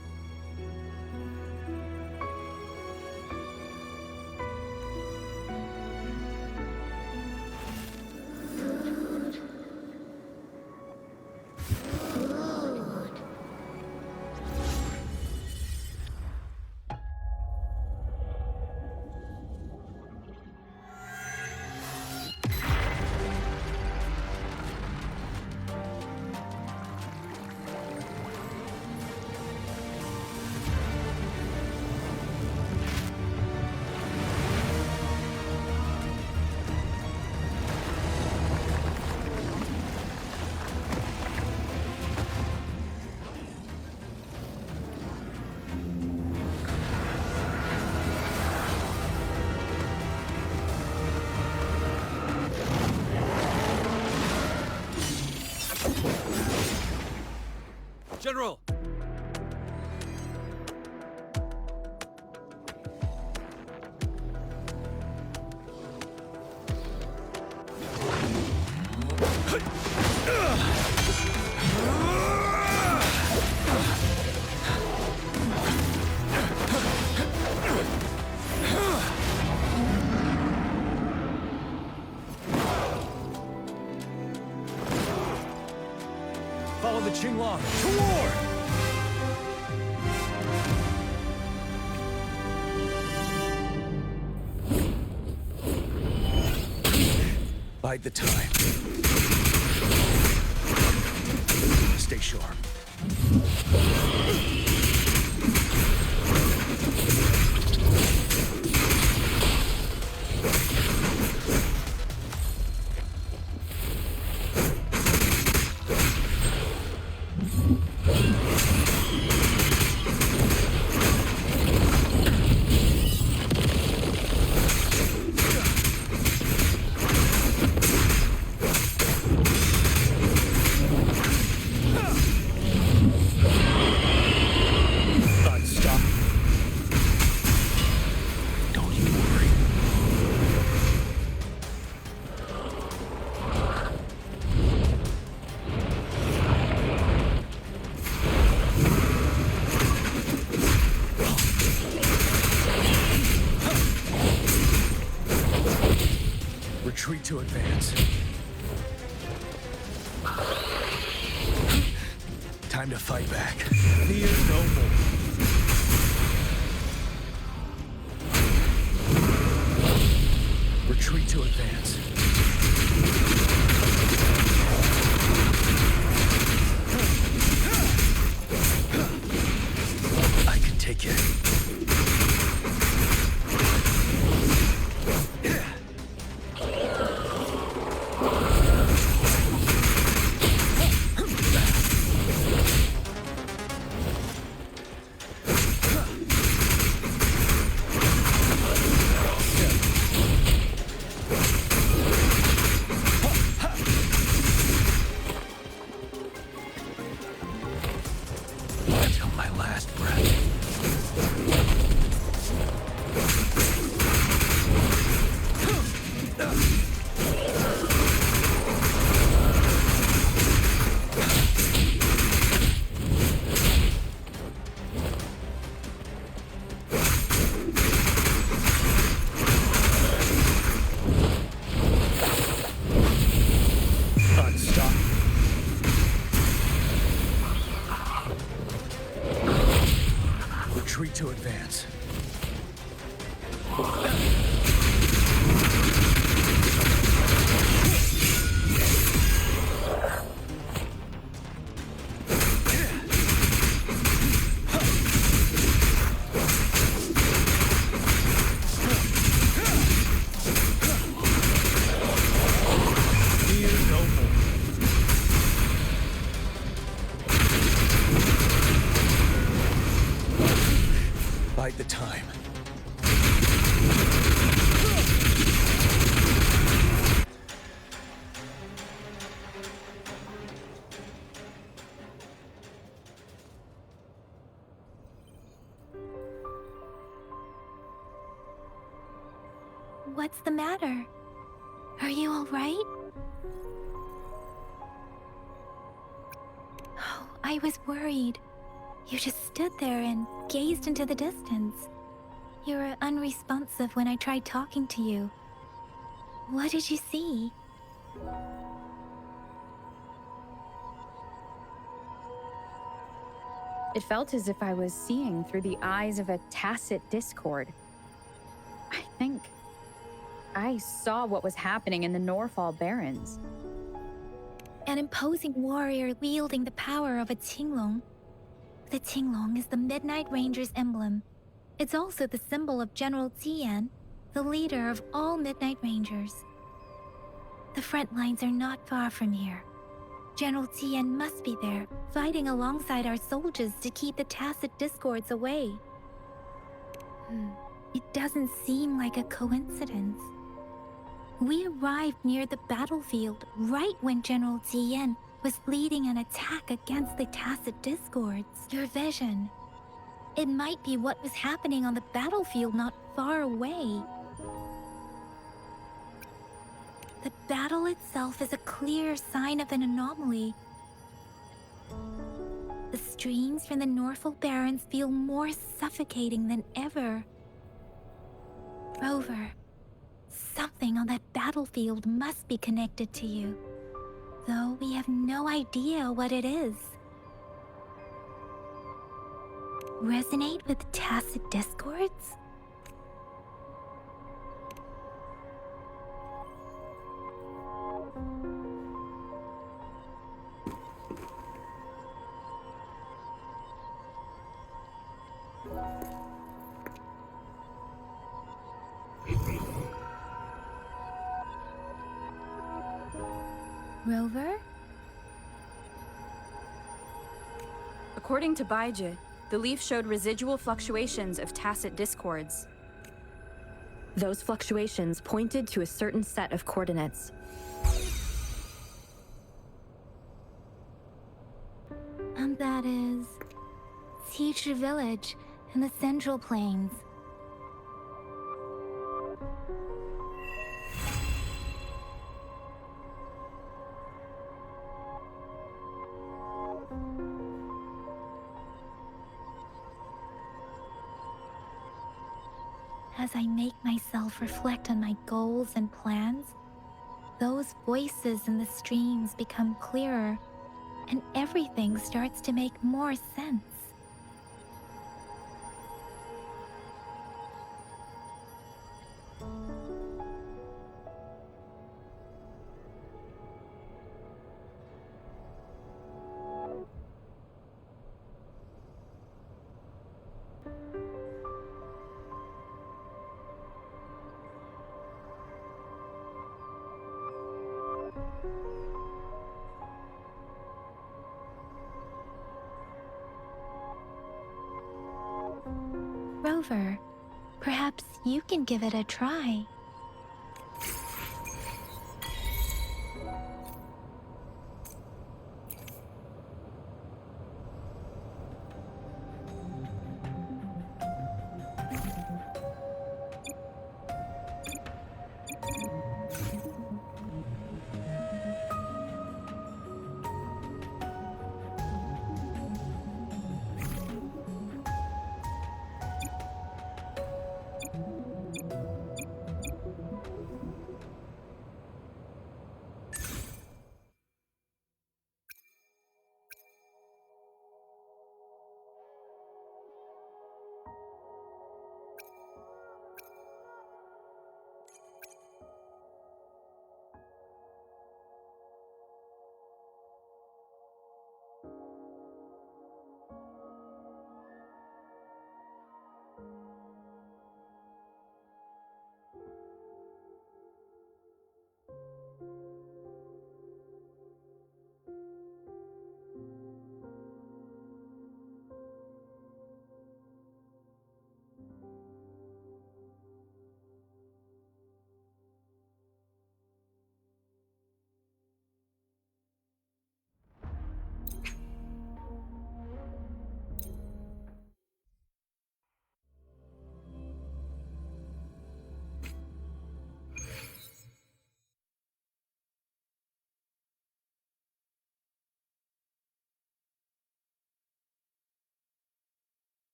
General! Follow the Qinglong to war! Bide the time. Stay sharp. Retreat to advance. Time to fight back. Fear no more. Retreat to advance. I can take it. Retreat to advance. Fear no more. Bide the time. What's the matter? Are you all right? Oh, I was worried. You just stood there and gazed into the distance. You were unresponsive when I tried talking to you. What did you see? It felt as if I was seeing through the eyes of a tacit discord. I think I saw what was happening in the Norfall Barrens. An imposing warrior wielding the power of a Qinglong. The Qinglong is the Midnight Ranger's emblem. It's also the symbol of General Tian, the leader of all Midnight Rangers. The front lines are not far from here. General Tian must be there, fighting alongside our soldiers to keep the tacit discords away. It doesn't seem like a coincidence. We arrived near the battlefield right when General Tian was leading an attack against the tacit discords. Your vision. It might be what was happening on the battlefield not far away. The battle itself is a clear sign of an anomaly. The streams from the Norfall Barrens feel more suffocating than ever. Rover, something on that battlefield must be connected to you, though we have no idea what it is. Resonate with tacit discords? Rover? According to Baiju, the leaf showed residual fluctuations of tacit discords. Those fluctuations pointed to a certain set of coordinates. And that is... Teacher Village in the Central Plains. As I make myself reflect on my goals and plans, those voices in the streams become clearer, and everything starts to make more sense. Rover, perhaps you can give it a try.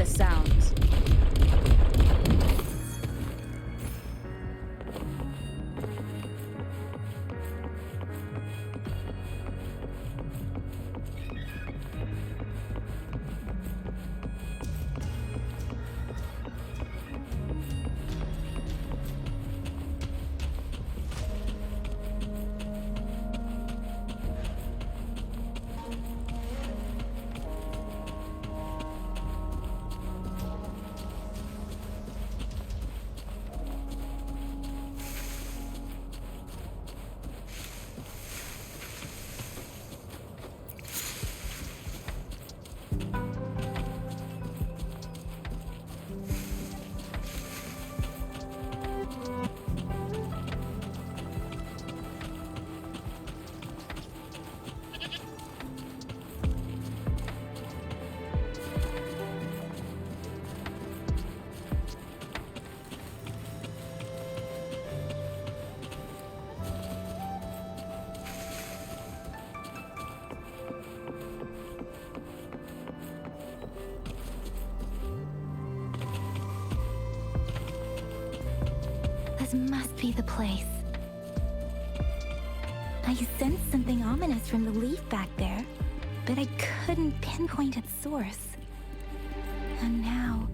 the sounds. This must be the place. I sensed something ominous from the leaf back there, but I couldn't pinpoint its source. And now,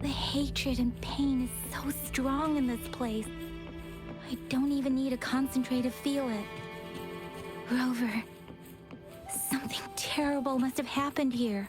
the hatred and pain is so strong in this place. I don't even need to concentrate to feel it. Rover, something terrible must have happened here.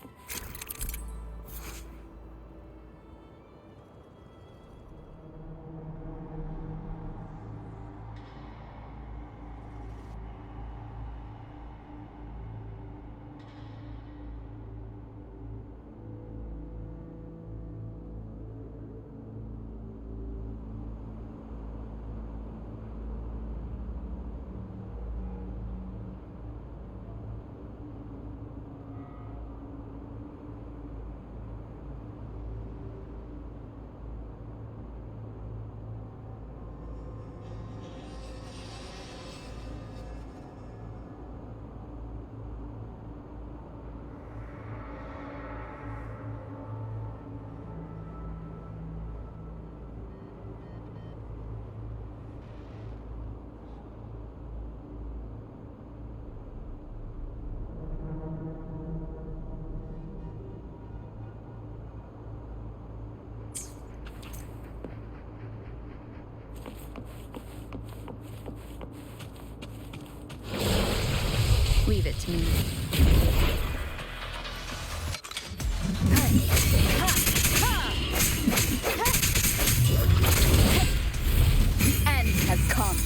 Leave it to me. The end has come.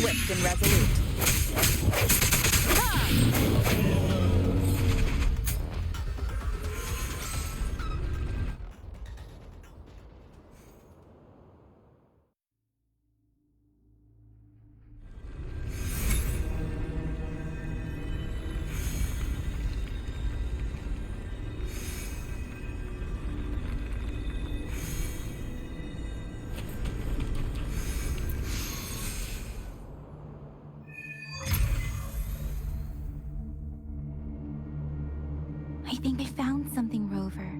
swift and resolute. I think I found something, Rover.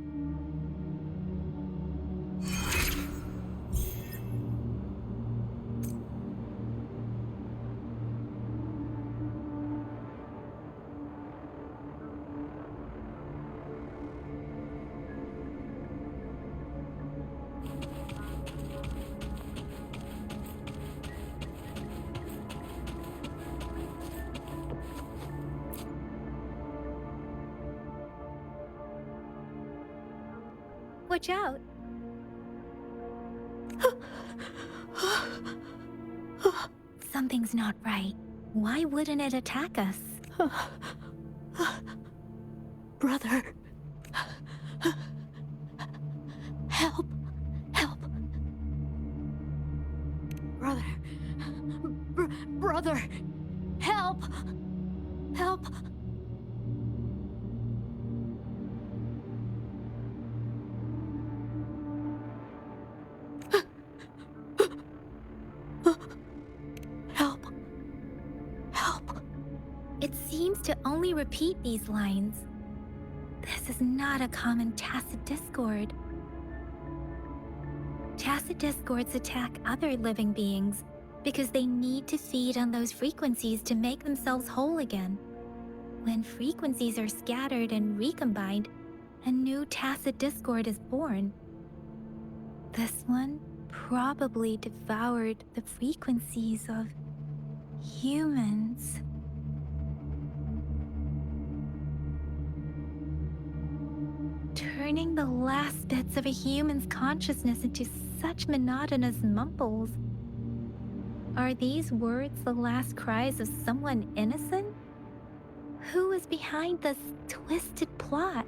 Watch out. Something's not right. Why wouldn't it attack us? Brother. Help. Help. Brother. Brother. Help. Help. Help. Help. It seems to only repeat these lines. This is not a common tacit discord. Tacit discords attack other living beings because they need to feed on those frequencies to make themselves whole again. When frequencies are scattered and recombined, a new tacit discord is born. This one probably devoured the frequencies of humans. Turning the last bits of a human's consciousness into such monotonous mumbles. Are these words the last cries of someone innocent? Who is behind this twisted plot?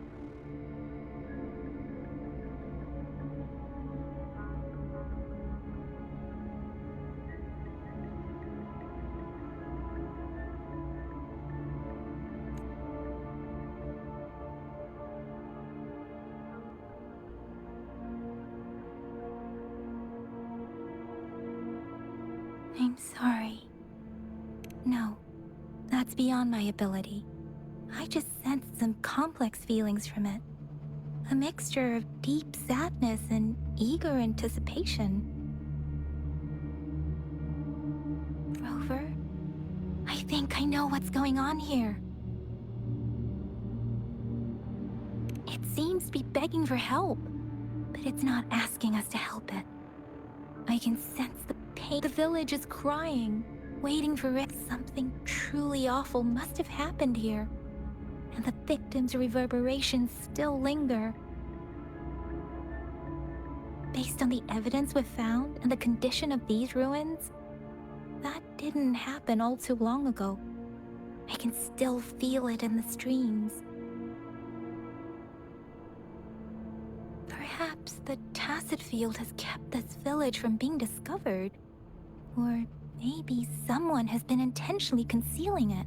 I'm sorry. No, that's beyond my ability. I just sensed some complex feelings from it. A mixture of deep sadness and eager anticipation. Rover, I think I know what's going on here. It seems to be begging for help, but it's not asking us to help it. I can sense the pain. The village is crying, waiting for it. Something truly awful must have happened here, and the victims' reverberations still linger. Based on the evidence we've found and the condition of these ruins, that didn't happen all too long ago. I can still feel it in the streams. Perhaps the tacit field has kept this village from being discovered. Or maybe someone has been intentionally concealing it.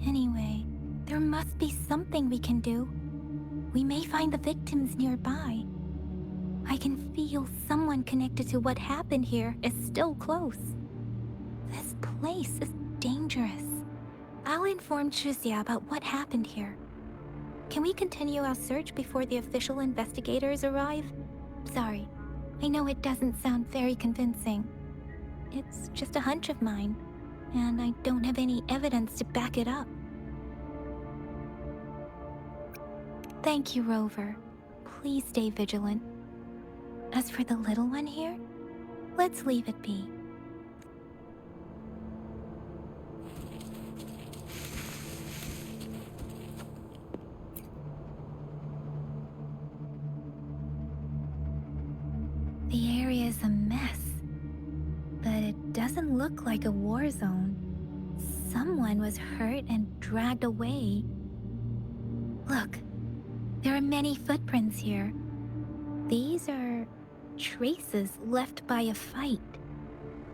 Anyway, there must be something we can do. We may find the victims nearby. I can feel someone connected to what happened here is still close. This place is dangerous. I'll inform Chuzia about what happened here. Can we continue our search before the official investigators arrive? Sorry, I know it doesn't sound very convincing. It's just a hunch of mine, and I don't have any evidence to back it up. Thank you, Rover. Please stay vigilant. As for the little one here, let's leave it be. The area is a mess, but it doesn't look look like a war zone. Someone was hurt and dragged away. Look, there are many footprints here. These are traces left by a fight.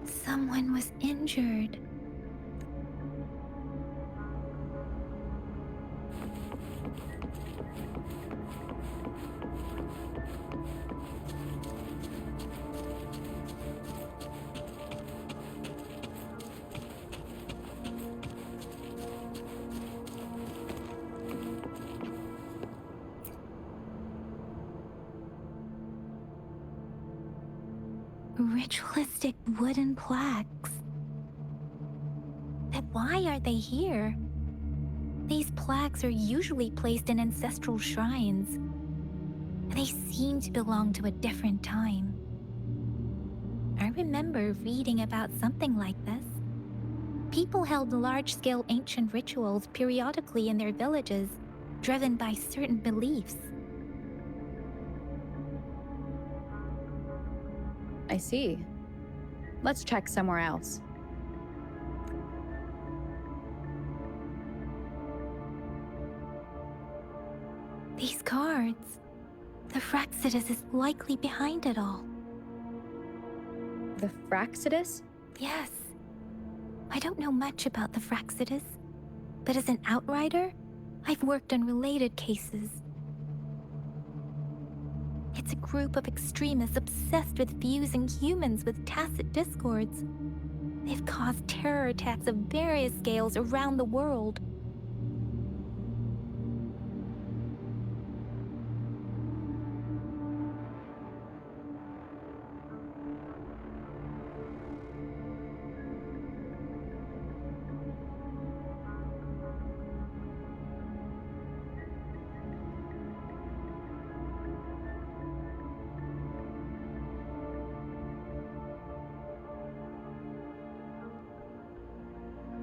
Someone was injured. Ritualistic wooden plaques. But why are they here? These plaques are usually placed in ancestral shrines. They seem to belong to a different time. I remember reading about something like this. People held large-scale ancient rituals periodically in their villages, driven by certain beliefs. I see. Let's check somewhere else. These cards. The Fraxidus is likely behind it all. The Fraxidus? Yes. I don't know much about the Fraxidus, but as an outrider, I've worked on related cases. It's a group of extremists obsessed with fusing humans with tacit discords. They've caused terror attacks of various scales around the world.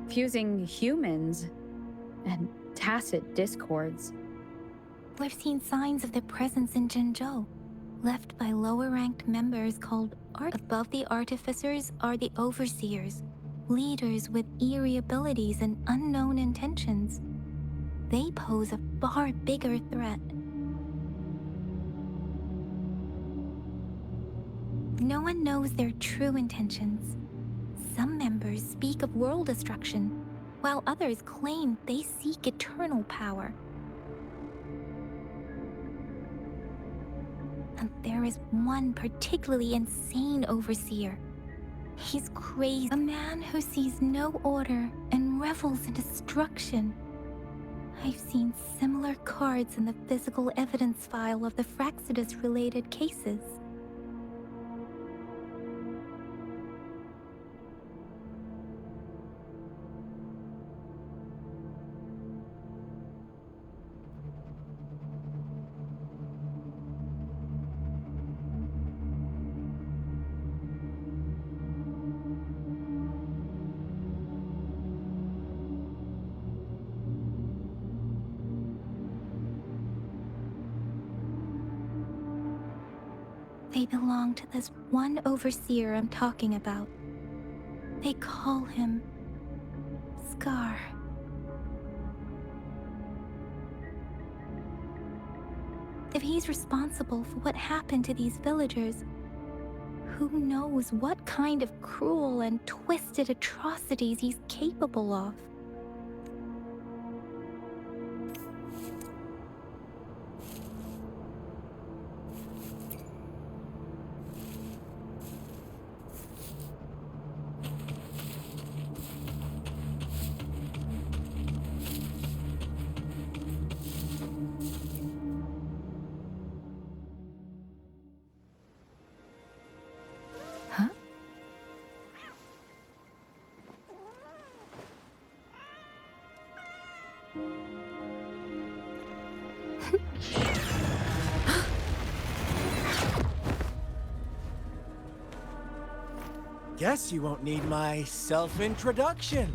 Fusing humans and tacit discords. We've seen signs of their presence in Jinzhou, left by lower-ranked members called Art. Above the artificers are the overseers, leaders with eerie abilities and unknown intentions. They pose a far bigger threat. No one knows their true intentions. Some members speak of world destruction, while others claim they seek eternal power. And there is one particularly insane overseer. He's crazy, a man who sees no order and revels in destruction. I've seen similar cards in the physical evidence file of the Fraxidus-related cases. They belong to this one overseer I'm talking about. They call him Scar. If he's responsible for what happened to these villagers, who knows what kind of cruel and twisted atrocities he's capable of? Guess you won't need my self-introduction.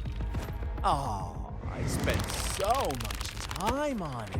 Oh, I spent so much time on it.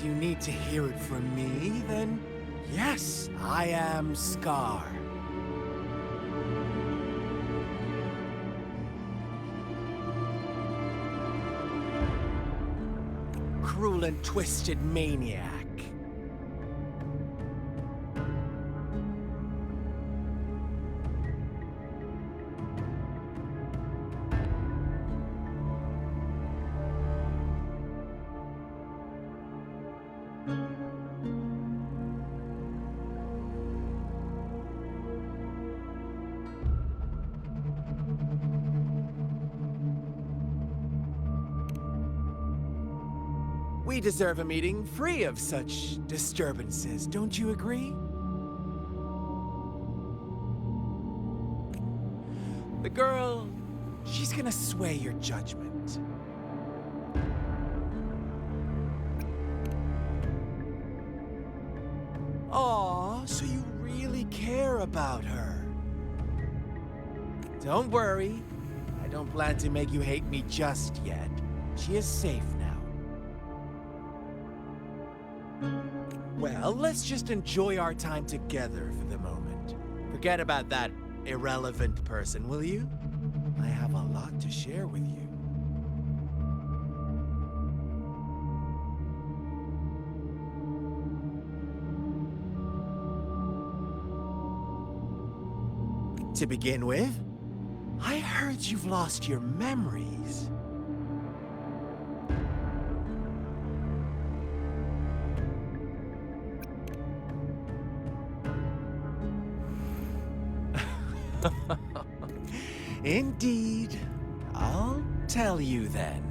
If you need to hear it from me, then yes, I am Scar. Cruel and twisted maniac. We deserve a meeting free of such disturbances, don't you agree? The girl, she's gonna sway your judgment. Aw, so you really care about her. Don't worry, I don't plan to make you hate me just yet. She is safe now. Well, let's just enjoy our time together for the moment. Forget about that irrelevant person, will you? I have a lot to share with you. To begin with, I heard you've lost your memories. Indeed. I'll tell you then.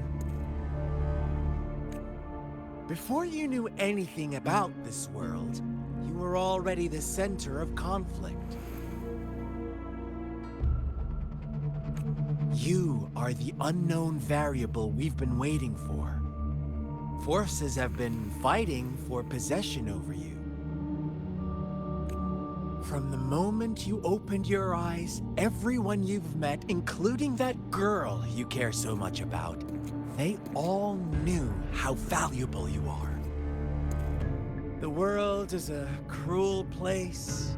Before you knew anything about this world, you were already the center of conflict. You are the unknown variable we've been waiting for. Forces have been fighting for possession over you. From the moment you opened your eyes, everyone you've met, including that girl you care so much about, they all knew how valuable you are. The world is a cruel place.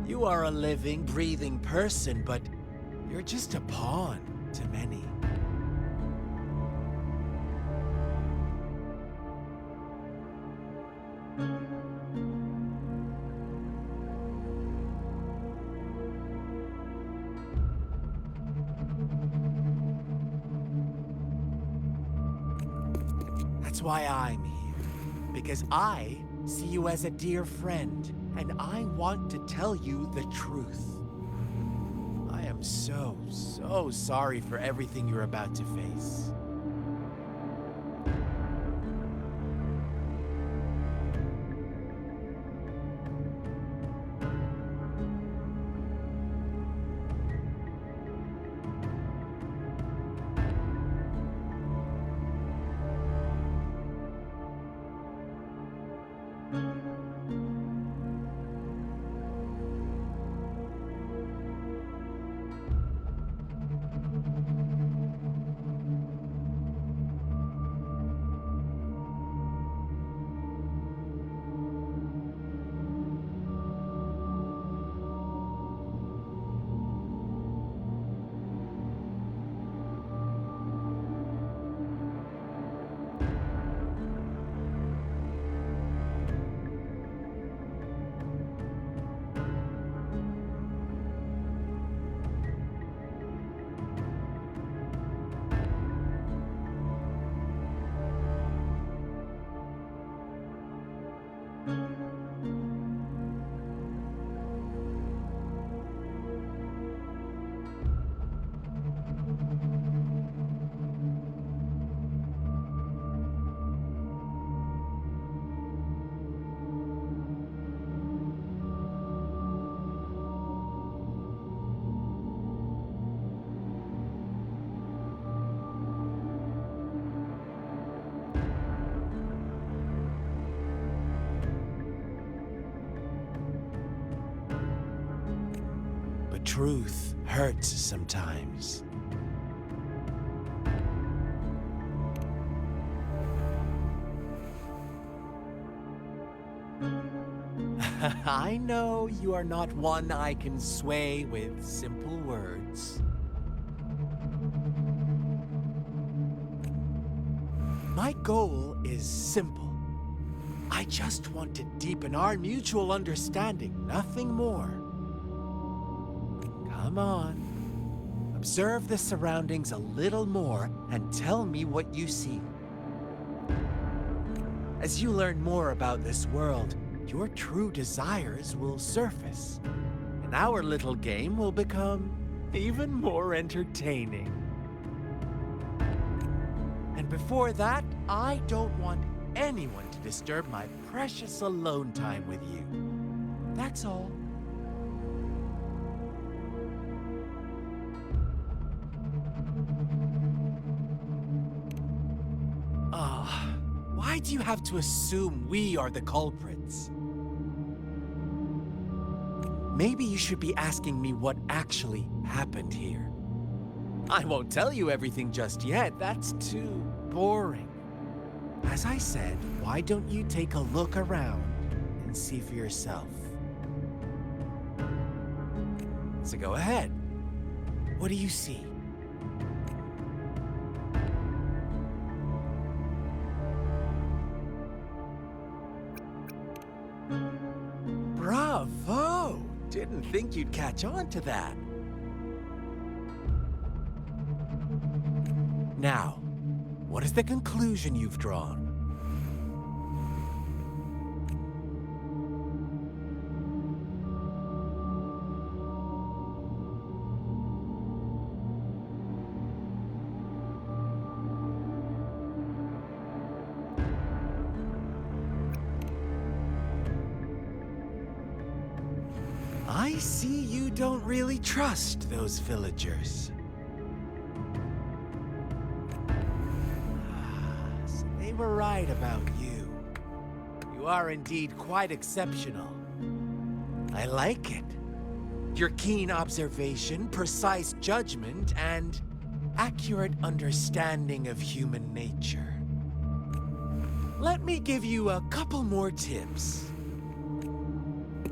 You are a living, breathing person, but you're just a pawn to many. That's why I'm here. Because I see you as a dear friend, and I want to tell you the truth. I am so sorry for everything you're about to face. Truth hurts sometimes. I know you are not one I can sway with simple words. My goal is simple. I just want to deepen our mutual understanding, nothing more. Come on. Observe the surroundings a little more and tell me what you see. As you learn more about this world, your true desires will surface, and our little game will become even more entertaining. And before that, I don't want anyone to disturb my precious alone time with you. That's all. Why do you have to assume we are the culprits? Maybe you should be asking me what actually happened here. I won't tell you everything just yet. That's too boring. As I said, why don't you take a look around and see for yourself? So go ahead. What do you see? Bravo! Didn't think you'd catch on to that. Now, what is the conclusion you've drawn? I see you don't really trust those villagers. So they were right about you. You are indeed quite exceptional. I like it. Your keen observation, precise judgment, and accurate understanding of human nature. Let me give you a couple more tips.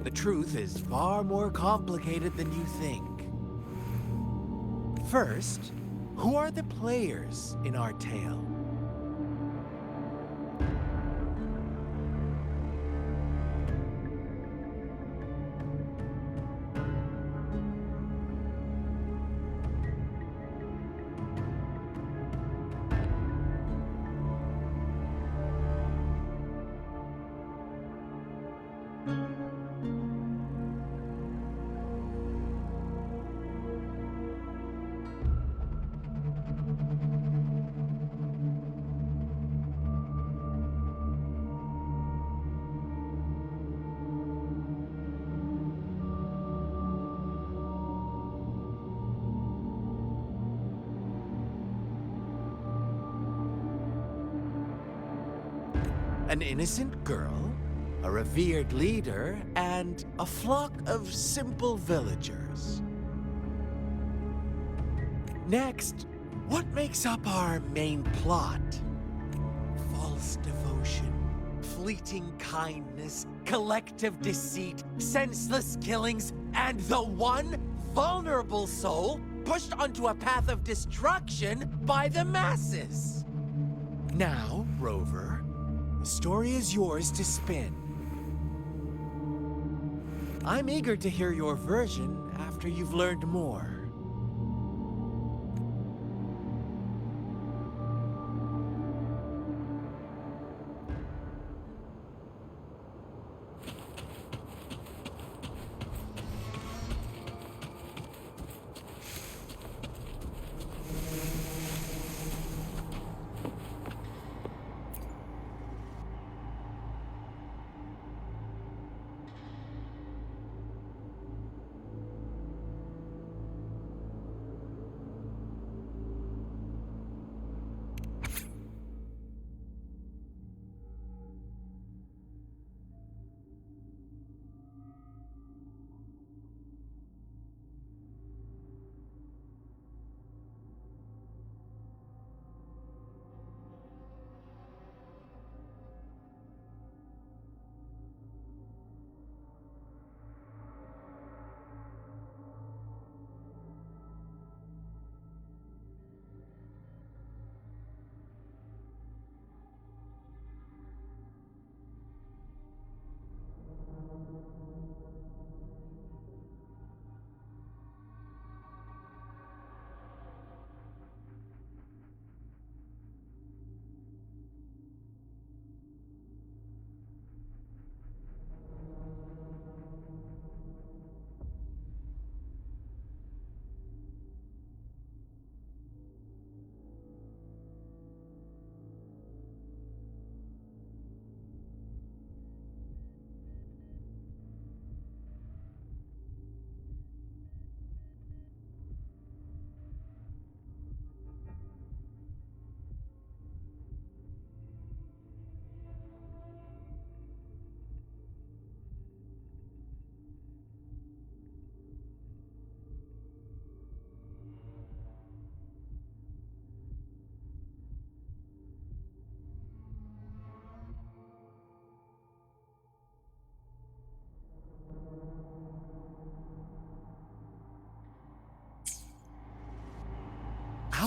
The truth is far more complicated than you think. First, who are the players in our tale? An innocent girl, a revered leader, and a flock of simple villagers. Next, what makes up our main plot? False devotion, fleeting kindness, collective deceit, senseless killings, and the one vulnerable soul pushed onto a path of destruction by the masses. Now, Rover, the story is yours to spin. I'm eager to hear your version after you've learned more.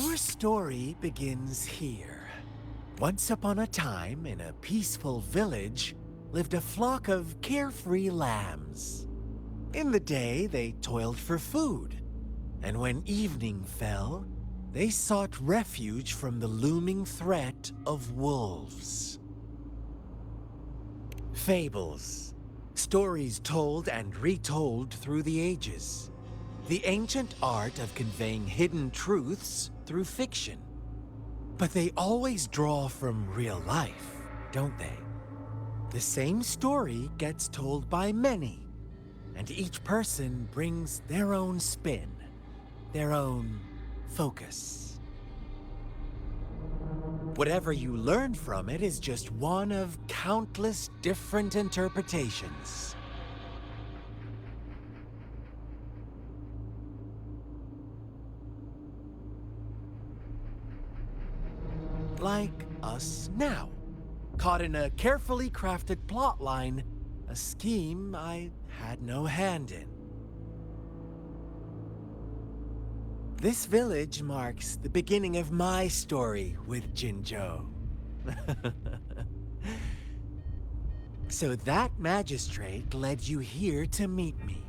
Our story begins here. Once upon a time, in a peaceful village, lived a flock of carefree lambs. In the day, they toiled for food, and when evening fell, they sought refuge from the looming threat of wolves. Fables. Stories told and retold through the ages. The ancient art of conveying hidden truths through fiction. But they always draw from real life, don't they? The same story gets told by many, and each person brings their own spin, their own focus. Whatever you learn from it is just one of countless different interpretations. Like us now, caught in a carefully crafted plotline, a scheme I had no hand in. This village marks the beginning of my story with Jinzhou. So that magistrate led you here to meet me.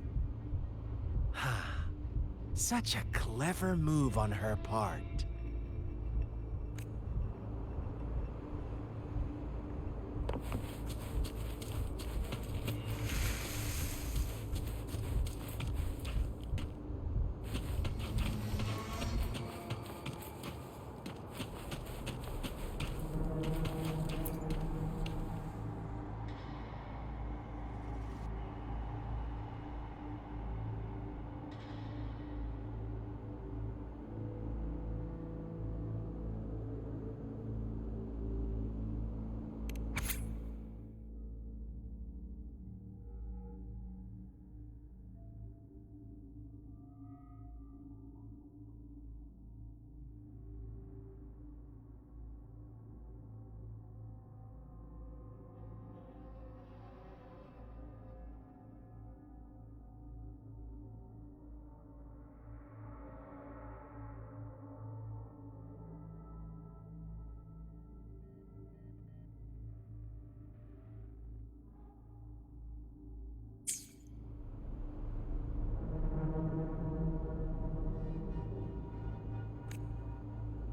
Such a clever move on her part.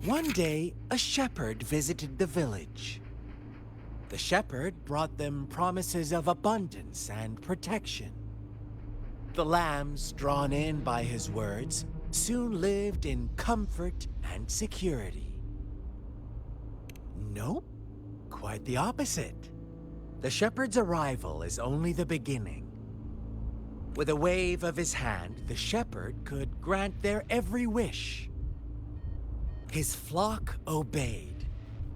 One day, a shepherd visited the village. The shepherd brought them promises of abundance and protection. The lambs, drawn in by his words, soon lived in comfort and security. Nope, quite the opposite. The shepherd's arrival is only the beginning. With a wave of his hand, the shepherd could grant their every wish. His flock obeyed,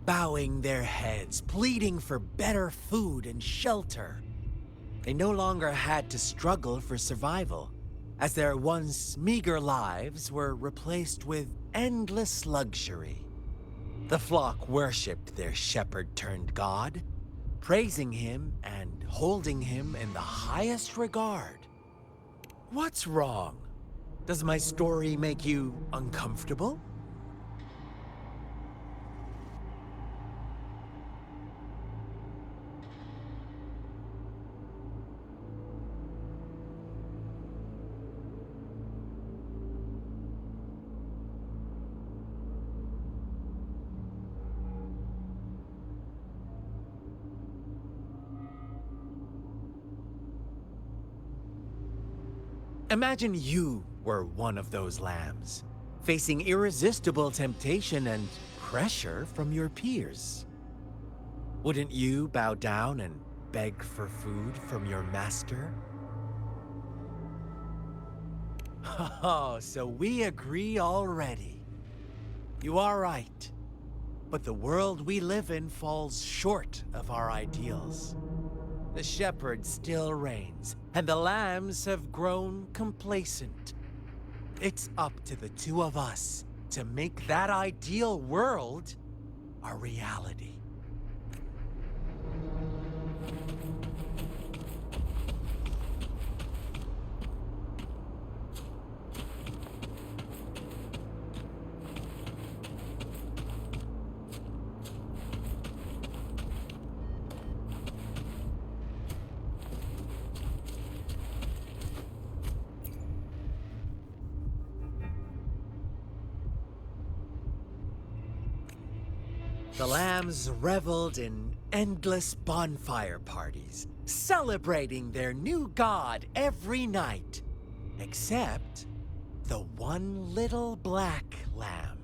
bowing their heads, pleading for better food and shelter. They no longer had to struggle for survival, as their once meager lives were replaced with endless luxury. The flock worshipped their shepherd-turned-god, praising him and holding him in the highest regard. What's wrong? Does my story make you uncomfortable? Imagine you were one of those lambs, facing irresistible temptation and pressure from your peers. Wouldn't you bow down and beg for food from your master? Oh, so we agree already. You are right, but the world we live in falls short of our ideals. The shepherd still reigns, and the lambs have grown complacent. It's up to the two of us to make that ideal world a reality. The lambs reveled in endless bonfire parties, celebrating their new god every night. Except the one little black lamb.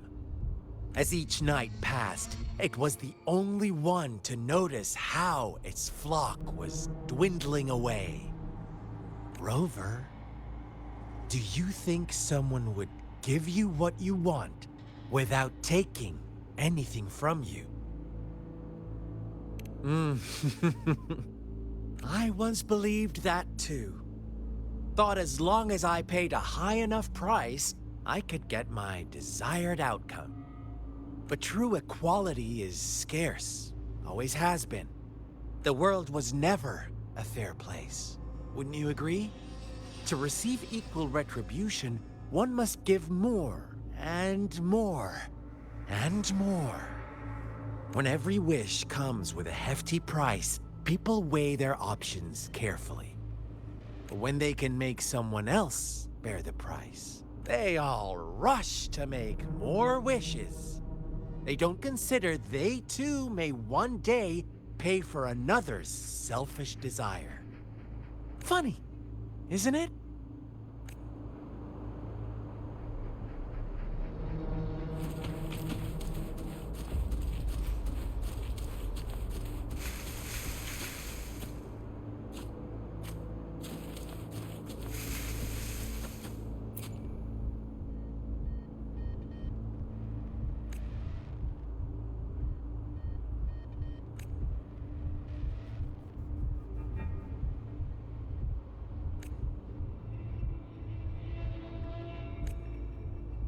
As each night passed, it was the only one to notice how its flock was dwindling away. Rover, do you think someone would give you what you want without taking anything from you? I once believed that too. Thought as long as I paid a high enough price, I could get my desired outcome. But true equality is scarce, always has been. The world was never a fair place. Wouldn't you agree? To receive equal retribution, one must give more, and more, and more. When every wish comes with a hefty price, people weigh their options carefully. But when they can make someone else bear the price, they all rush to make more wishes. They don't consider they too may one day pay for another's selfish desire. Funny, isn't it?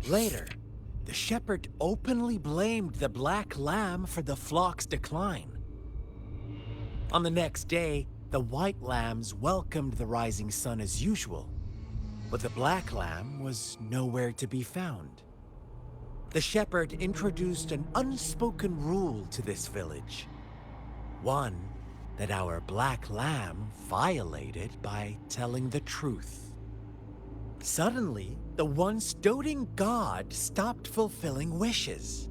Later, the shepherd openly blamed the black lamb for the flock's decline. On the next day, the white lambs welcomed the rising sun as usual, but the black lamb was nowhere to be found. The shepherd introduced an unspoken rule to this village. One that our black lamb violated by telling the truth. Suddenly, the once doting god stopped fulfilling wishes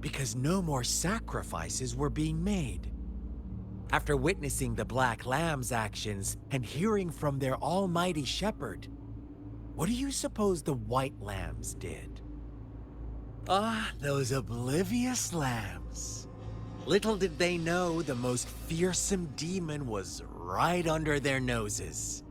because no more sacrifices were being made. After witnessing the Black Lamb's actions and hearing from their almighty shepherd, what do you suppose the White Lambs did? Ah, those oblivious lambs. Little did they know the most fearsome demon was right under their noses.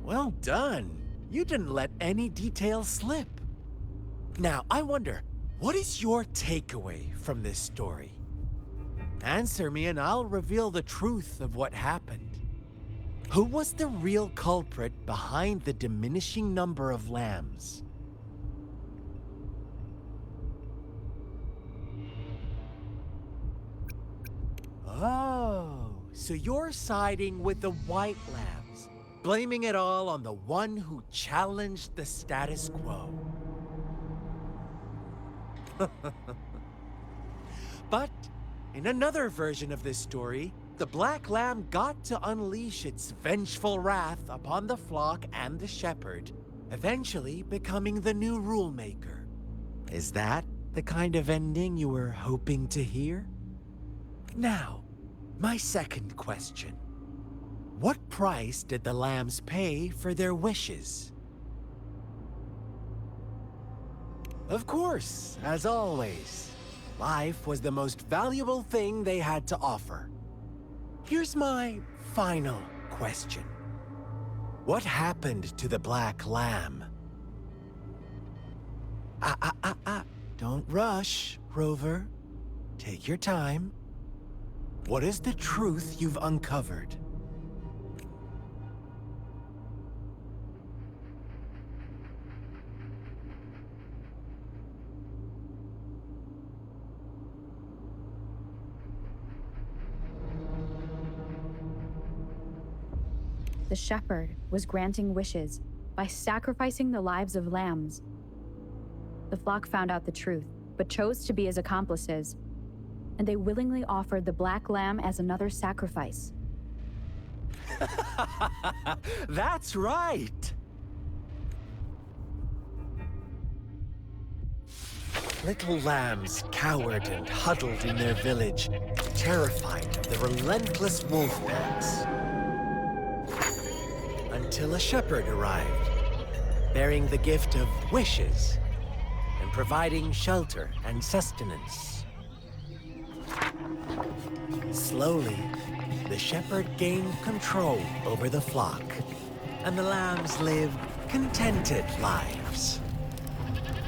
Well done. You didn't let any details slip. Now, I wonder, what is your takeaway from this story? Answer me and I'll reveal the truth of what happened. Who was the real culprit behind the diminishing number of lambs? Oh, so you're siding with the white lambs, blaming it all on the one who challenged the status quo. But in another version of this story, the Black Lamb got to unleash its vengeful wrath upon the flock and the shepherd, eventually becoming the new rule maker. Is that the kind of ending you were hoping to hear? Now, my second question. What price did the lambs pay for their wishes? Of course, as always, life was the most valuable thing they had to offer. Here's my final question. What happened to the Black Lamb? Don't rush, Rover. Take your time. What is the truth you've uncovered? The shepherd was granting wishes by sacrificing the lives of lambs. The flock found out the truth, but chose to be his accomplices, and they willingly offered the black lamb as another sacrifice. That's right! Little lambs cowered and huddled in their village, terrified of the relentless wolf packs. Until a shepherd arrived, bearing the gift of wishes and providing shelter and sustenance. Slowly, the shepherd gained control over the flock, and the lambs lived contented lives.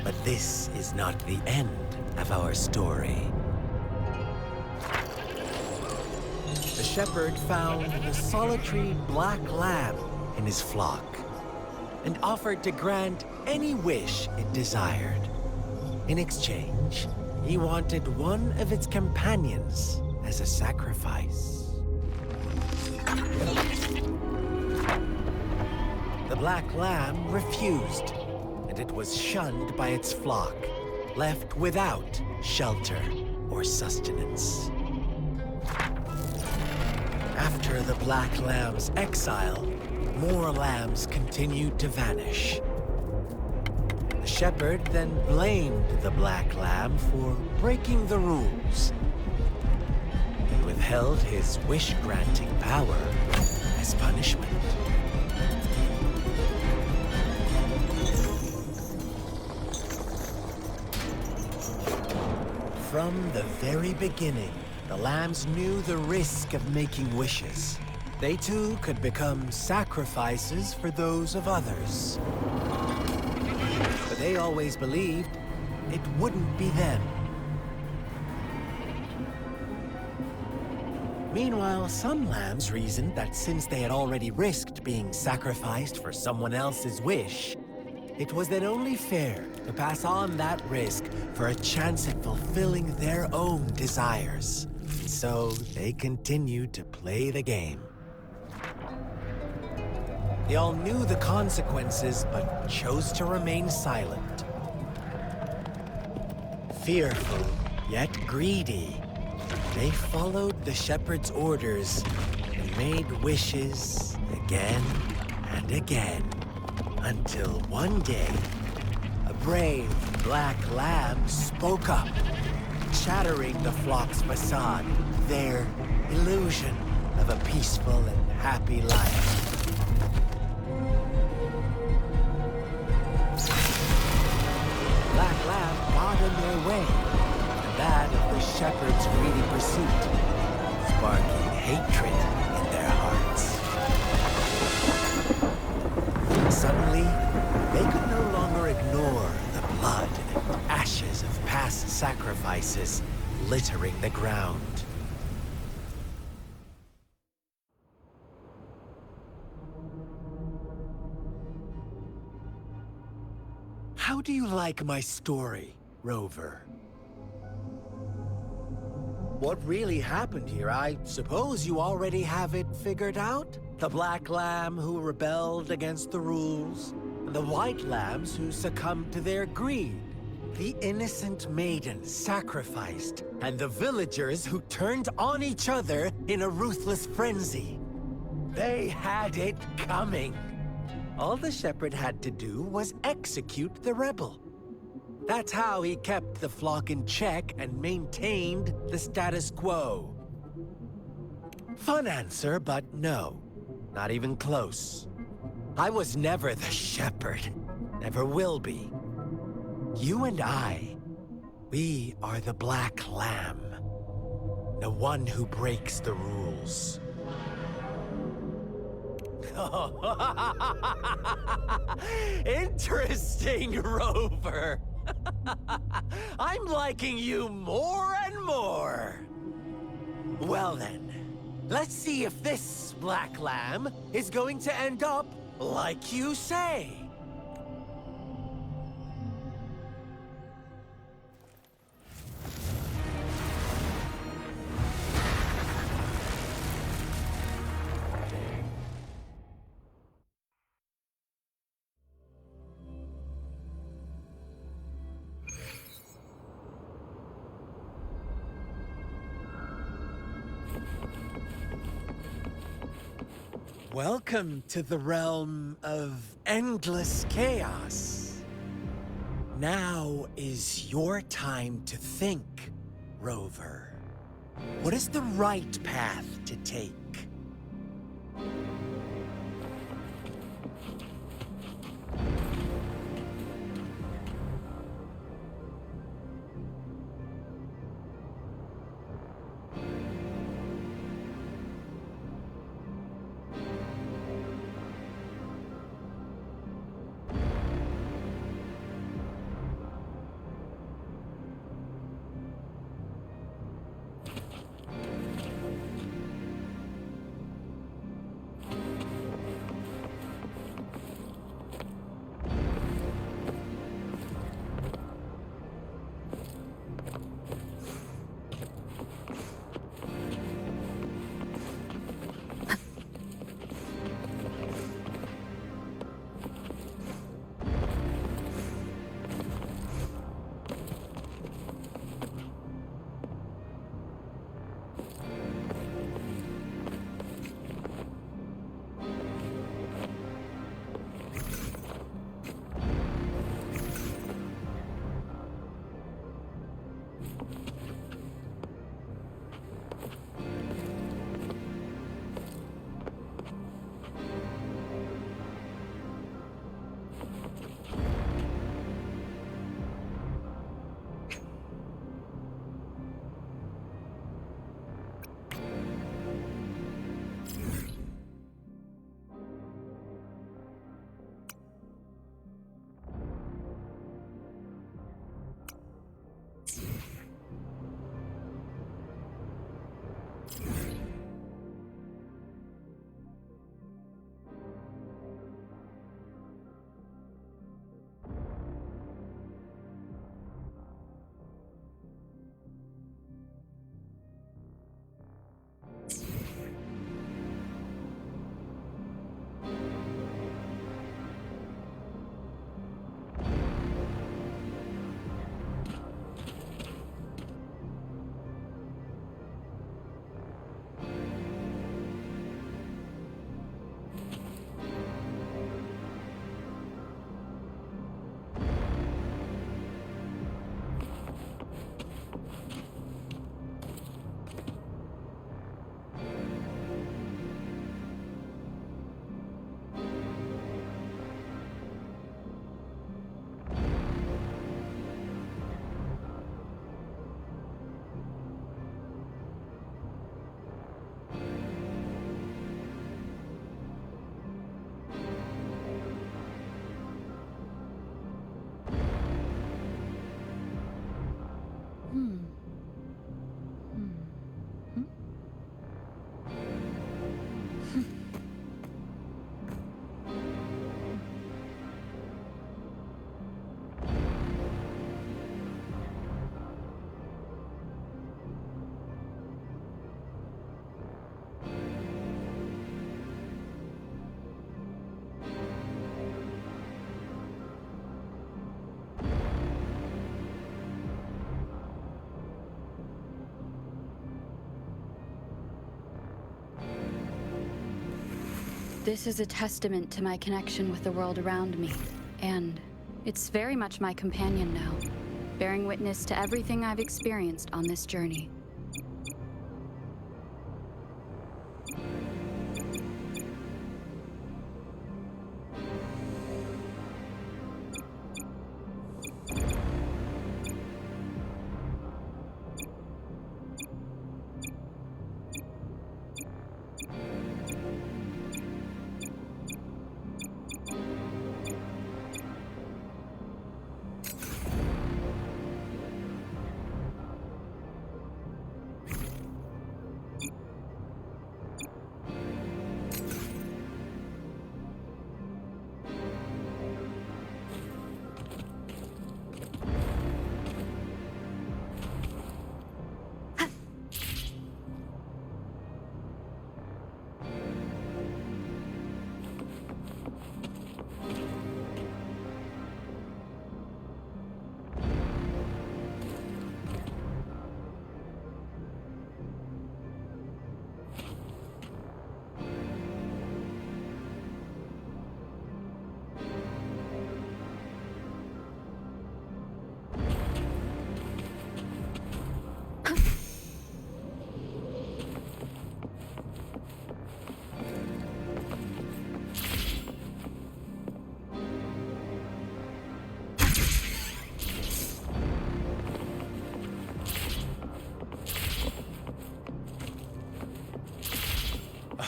But this is not the end of our story. The shepherd found the solitary black lamb in his flock and offered to grant any wish it desired. In exchange, he wanted one of its companions as a sacrifice. The black lamb refused, and it was shunned by its flock, left without shelter or sustenance. After the black lamb's exile, more lambs continued to vanish. The shepherd then blamed the black lamb for breaking the rules and withheld his wish-granting power as punishment. From the very beginning, the lambs knew the risk of making wishes. They too could become sacrifices for those of others. But they always believed it wouldn't be them. Meanwhile, some lambs reasoned that since they had already risked being sacrificed for someone else's wish, it was then only fair to pass on that risk for a chance at fulfilling their own desires. And so they continued to play the game. They all knew the consequences, but chose to remain silent. Fearful, yet greedy, they followed the shepherd's orders and made wishes again and again, until one day, a brave black lamb spoke up, shattering the flock's facade, their illusion of a peaceful and happy life. Black lamb got in their way, and that of the shepherd's greedy pursuit, sparking hatred in their hearts. Suddenly, they could no longer ignore the blood and ashes of past sacrifices littering the ground. How do you like my story, Rover? What really happened here? I suppose you already have it figured out? The black lamb who rebelled against the rules, and the white lambs who succumbed to their greed. The innocent maiden sacrificed, and the villagers who turned on each other in a ruthless frenzy. They had it coming. All the shepherd had to do was execute the rebel. That's how he kept the flock in check and maintained the status quo. Fun answer, but no. Not even close. I was never the shepherd. Never will be. You and I, we are the black lamb. The one who breaks the rules. Interesting, Rover. I'm liking you more and more. Well then, let's see if this black lamb is going to end up like you say. Welcome to the realm of endless chaos. Now is your time to think, Rover. What is the right path to take? This is a testament to my connection with the world around me, and it's very much my companion now, bearing witness to everything I've experienced on this journey.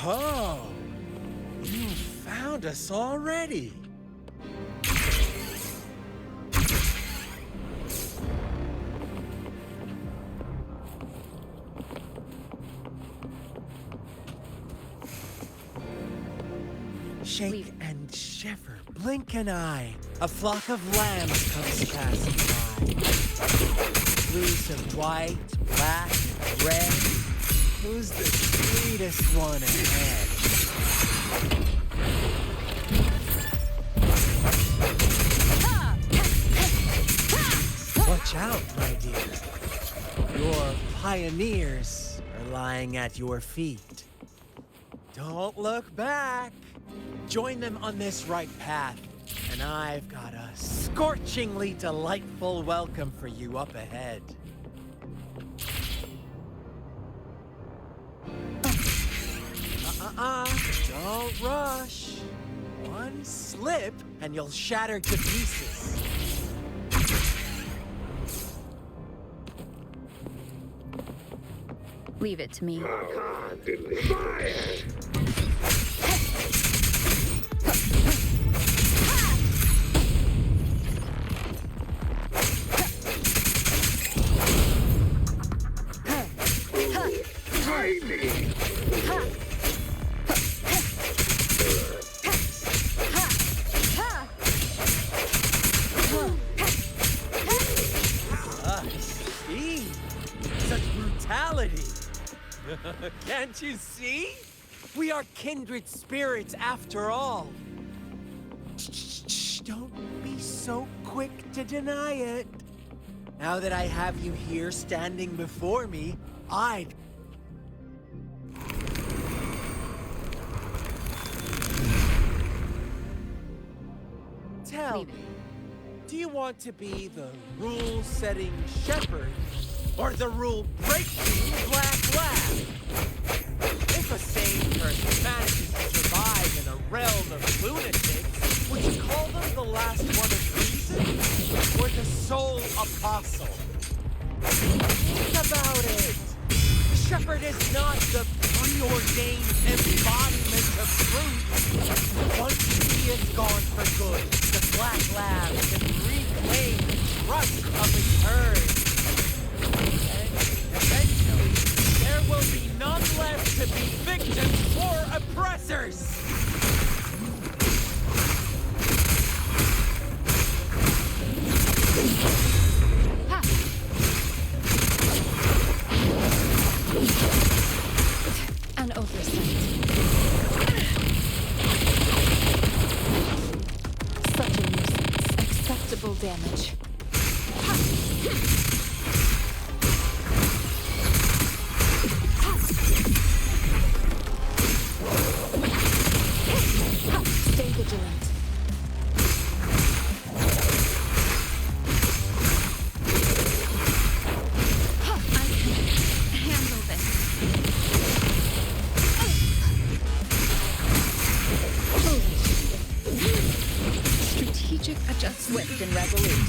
Oh, you found us already. Shake and shiver, blink an eye. A flock of lambs comes passing by. Fleece of white, black, and red. Who's the sweetest one ahead? Watch out, my dear. Your pioneers are lying at your feet. Don't look back. Join them on this right path, and I've got a scorchingly delightful welcome for you up ahead. Don't rush. One slip, and you'll shatter to pieces. Leave it to me. See? Such brutality. Can't you see? We are kindred spirits after all. Shh, don't be so quick to deny it. Now that I have you here standing before me, I'd... Tell me, do you want to be the rule-setting shepherd or the rule-breaking black lab? If a sane person manages to survive in a realm of lunatics, would you call them the last one of reason or the sole apostle? Think about it. The shepherd is not the preordained embodiment of truth. Once he is gone for good, the black lab can reclaim the trust of its herd. And eventually, there will be none left to be victims or oppressors. An oversight. Such a nuisance. Acceptable damage. Stay vigilant. I can handle this. Strategic adjustment. Swift and resolute.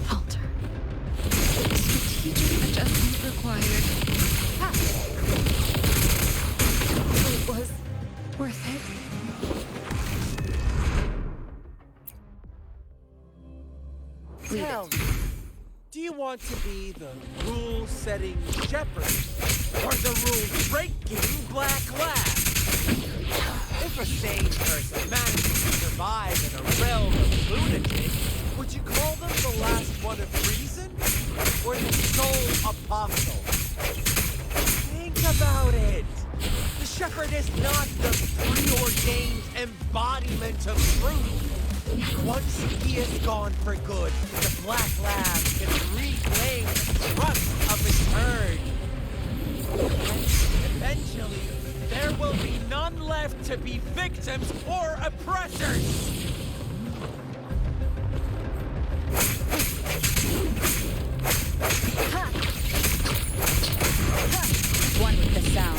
Halter. Strategic adjustment required. It was worth it. Tell me, do you want to be the rule-setting shepherd or the rule-breaking black lab? If a sane person manages to survive in a realm of lunatics, would you call them the last one of reason or the sole apostle? Think about it. The shepherd is not the preordained embodiment of truth. Once he is gone for good, the black lab can reclaim the trust of its herd. And eventually, there will be none left to be victims or oppressors. One with the sound.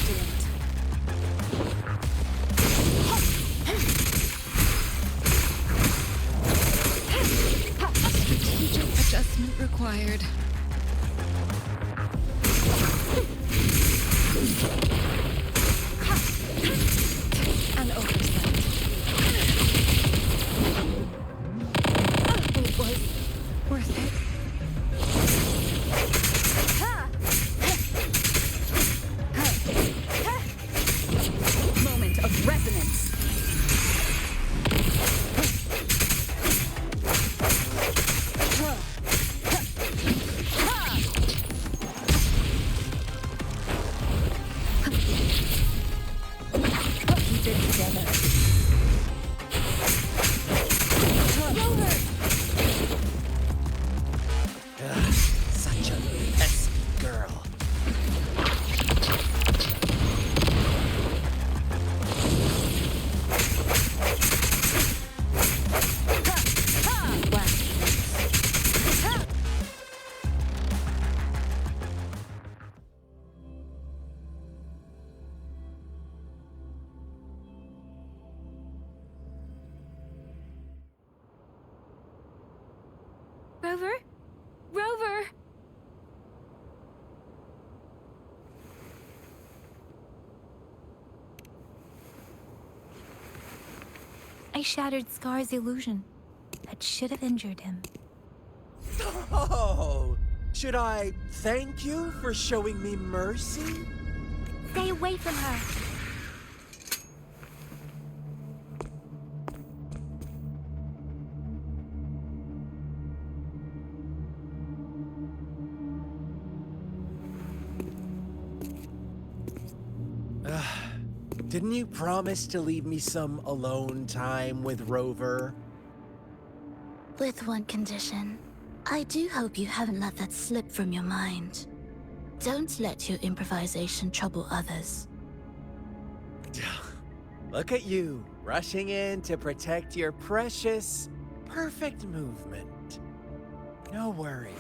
Excellent. Strategic adjustment required. An oversight. It was worth it. Moment of resonance. Keep it together. Ugh, such a pesky girl. Rover? Rover! I shattered Scar's illusion. That should have injured him. Oh, should I thank you for showing me mercy? Stay away from her! Didn't you promise to leave me some alone time with Rover? With one condition. I do hope you haven't let that slip from your mind. Don't let your improvisation trouble others. Look at you, rushing in to protect your precious, perfect movement. No worries.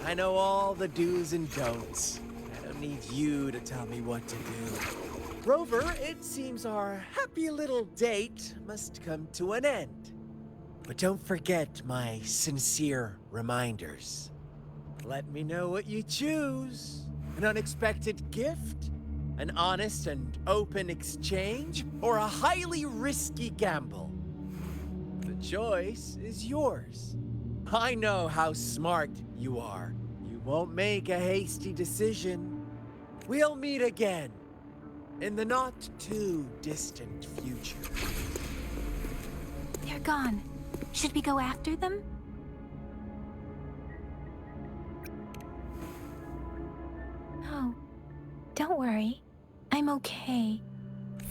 I know all the do's and don'ts. I don't need you to tell me what to do. Rover, it seems our happy little date must come to an end. But don't forget my sincere reminders. Let me know what you choose. An unexpected gift? An honest and open exchange? Or a highly risky gamble? The choice is yours. I know how smart you are. You won't make a hasty decision. We'll meet again. In the not-too-distant future. They're gone. Should we go after them? No. Don't worry. I'm okay.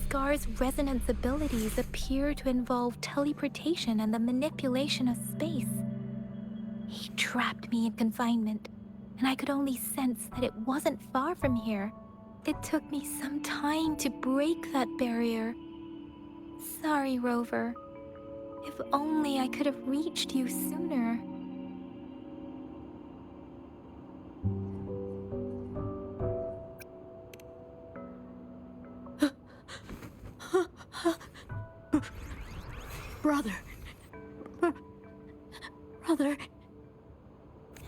Scar's resonance abilities appear to involve teleportation and the manipulation of space. He trapped me in confinement, and I could only sense that it wasn't far from here. It took me some time to break that barrier. Sorry, Rover. If only I could have reached you sooner. Brother. Brother.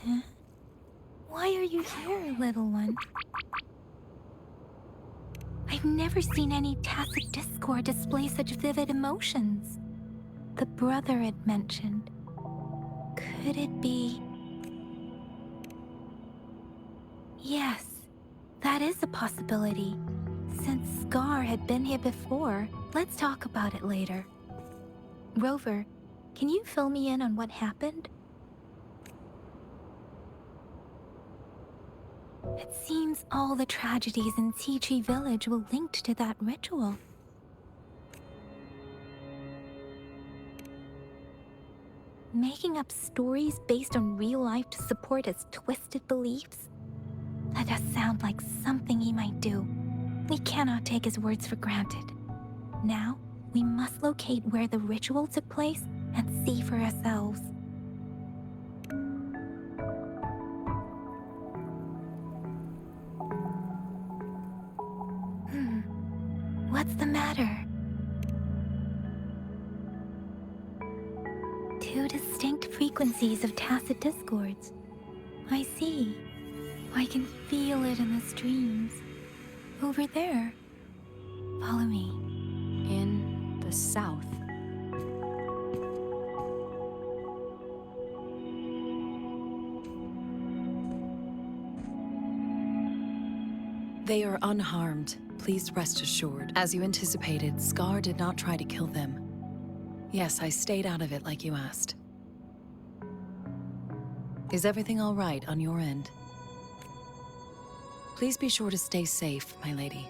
Huh? Why are you here, little one? I've never seen any tacit discord display such vivid emotions. The brother it mentioned. Could it be? Yes, that is a possibility. Since Scar had been here before, let's talk about it later. Rover, can you fill me in on what happened? It seems all the tragedies in Tea Tree Village were linked to that ritual. Making up stories based on real life to support his twisted beliefs? That does sound like something he might do. We cannot take his words for granted. Now, we must locate where the ritual took place and see for ourselves. What's the matter? Two distinct frequencies of tacit discords. I see. I can feel it in the streams. Over there. Follow me. In the south. They are unharmed. Please rest assured. As you anticipated, Scar did not try to kill them. Yes, I stayed out of it like you asked. Is everything all right on your end? Please be sure to stay safe, my lady.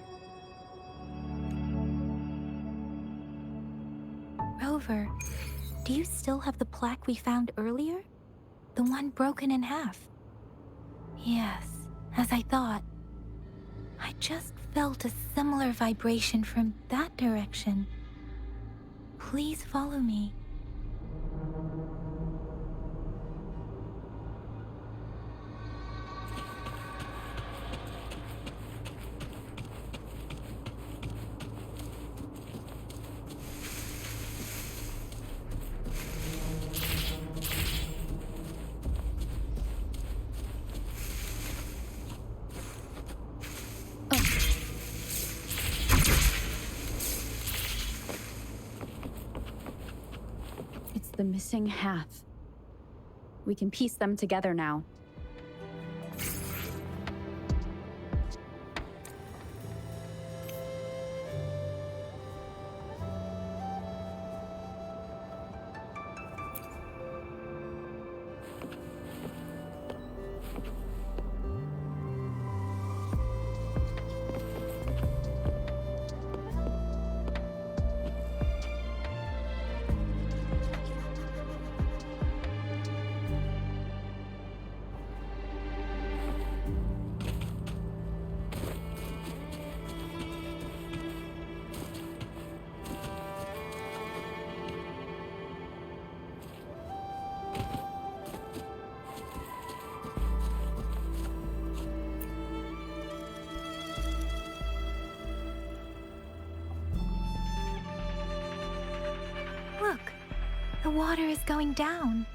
Rover, do you still have the plaque we found earlier? The one broken in half? Yes, as I thought. I just felt a similar vibration from that direction. Please follow me. It's the missing half. We can piece them together now. Look, the water is going down.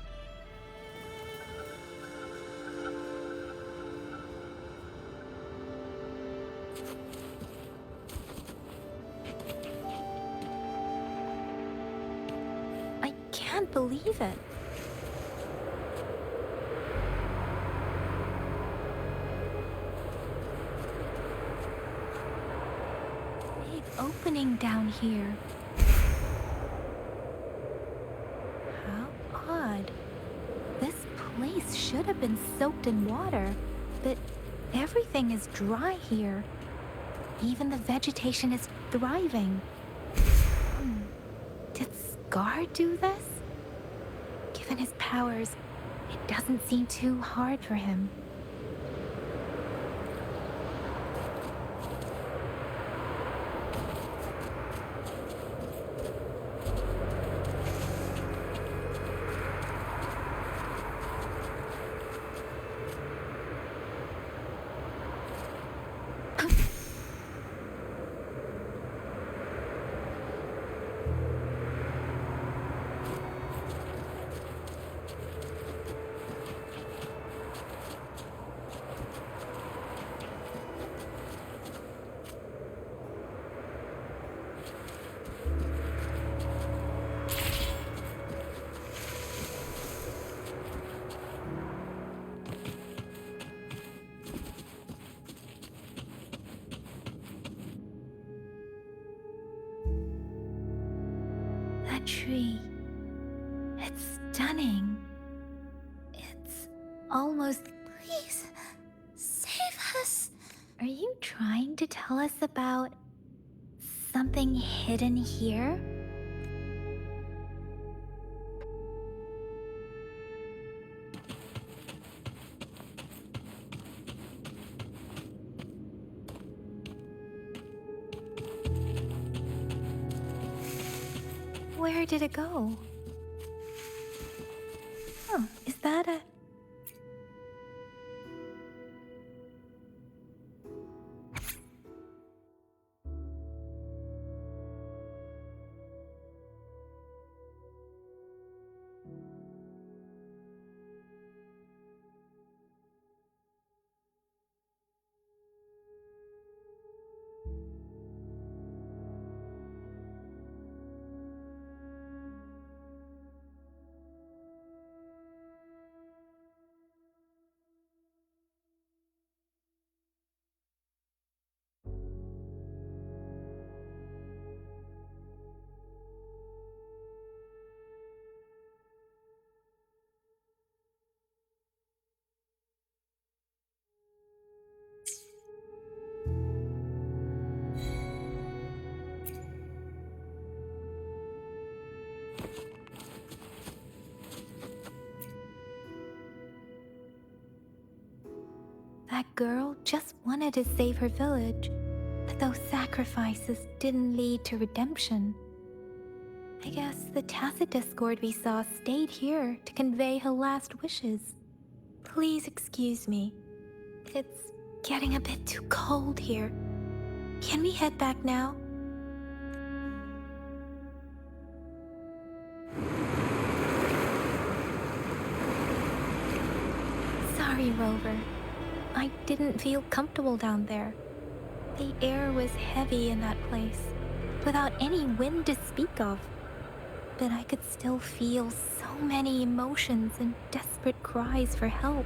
I can't believe it. Big opening down here. How odd. This place should have been soaked in water, but everything is dry here. Even the vegetation is thriving. Did Scar do this? Given his powers, it doesn't seem too hard for him. That tree. It's stunning. It's almost... Please, save us. Are you trying to tell us about something hidden here? Where did it go? Oh, is that a... That girl just wanted to save her village, but those sacrifices didn't lead to redemption. I guess the tacit discord we saw stayed here to convey her last wishes. Please excuse me. It's getting a bit too cold here. Can we head back now? Sorry, Rover. I didn't feel comfortable down there. The air was heavy in that place, without any wind to speak of. But I could still feel so many emotions and desperate cries for help.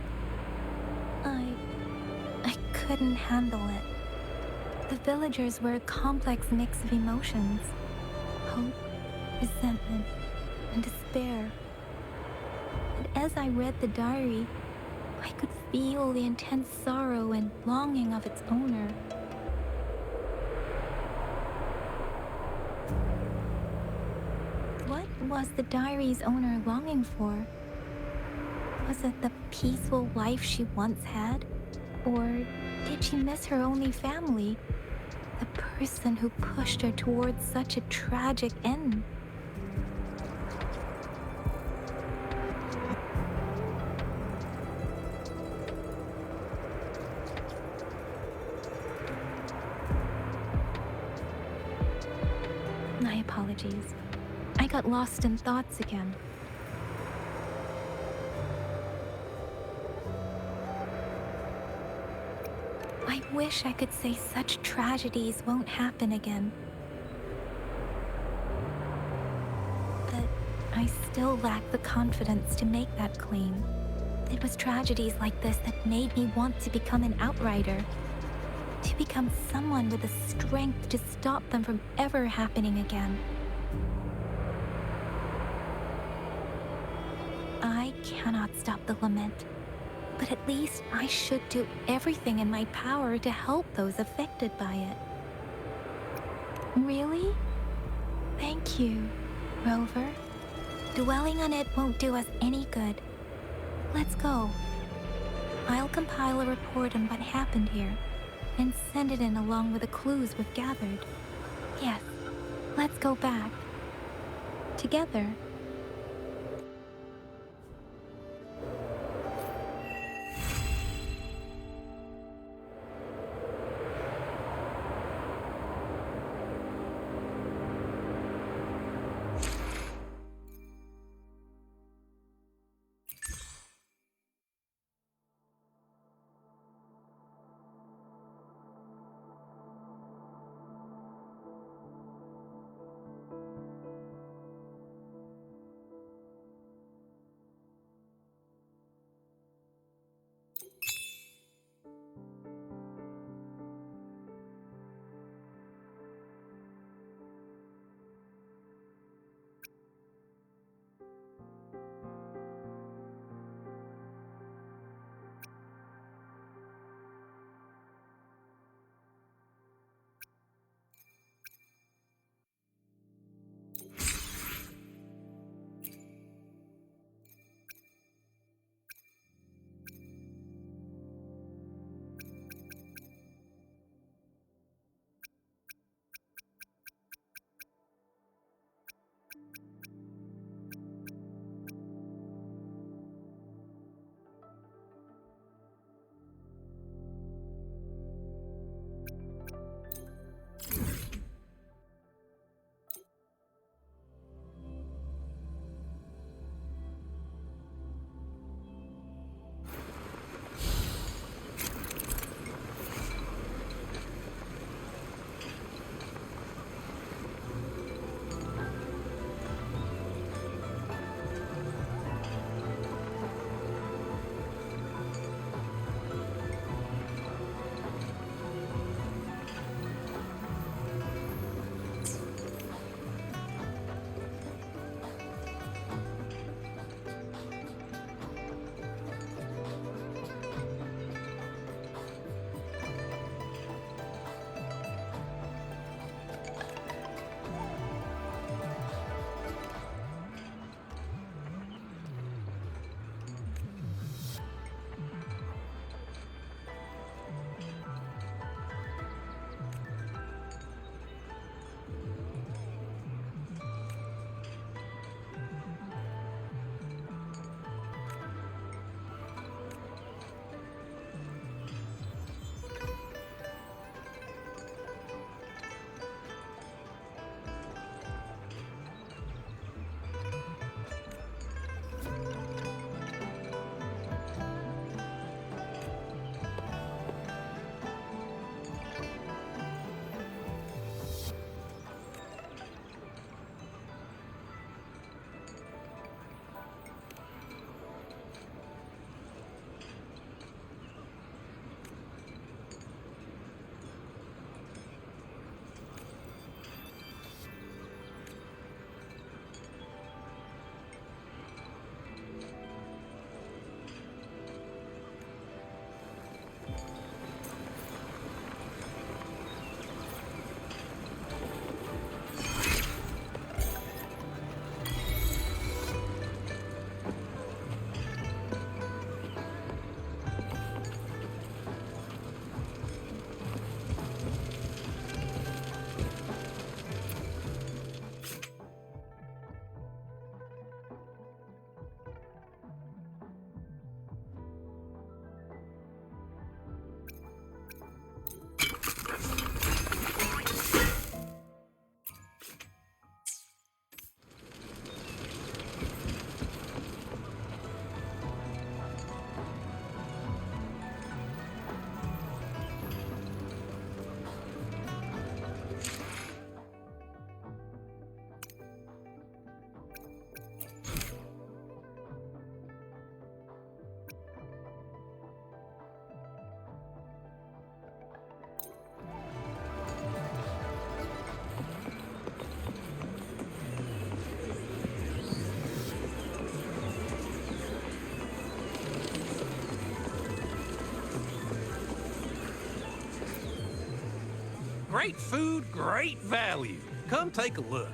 I couldn't handle it. The villagers were a complex mix of emotions. Hope, resentment, and despair. And as I read the diary, I could feel the intense sorrow and longing of its owner. What was the diary's owner longing for? Was it the peaceful life she once had? Or did she miss her only family? The person who pushed her towards such a tragic end? My apologies. I got lost in thoughts again. I wish I could say such tragedies won't happen again. But I still lack the confidence to make that claim. It was tragedies like this that made me want to become an outrider. To become someone with the strength to stop them from ever happening again. I cannot stop the lament, but at least I should do everything in my power to help those affected by it. Really? Thank you, Rover. Dwelling on it won't do us any good. Let's go. I'll compile a report on what happened here and send it in along with the clues we've gathered. Yes, let's go back. Together. Great food, great value. Come take a look.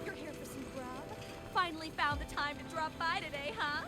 You're here for some grub? Finally found the time to drop by today, huh?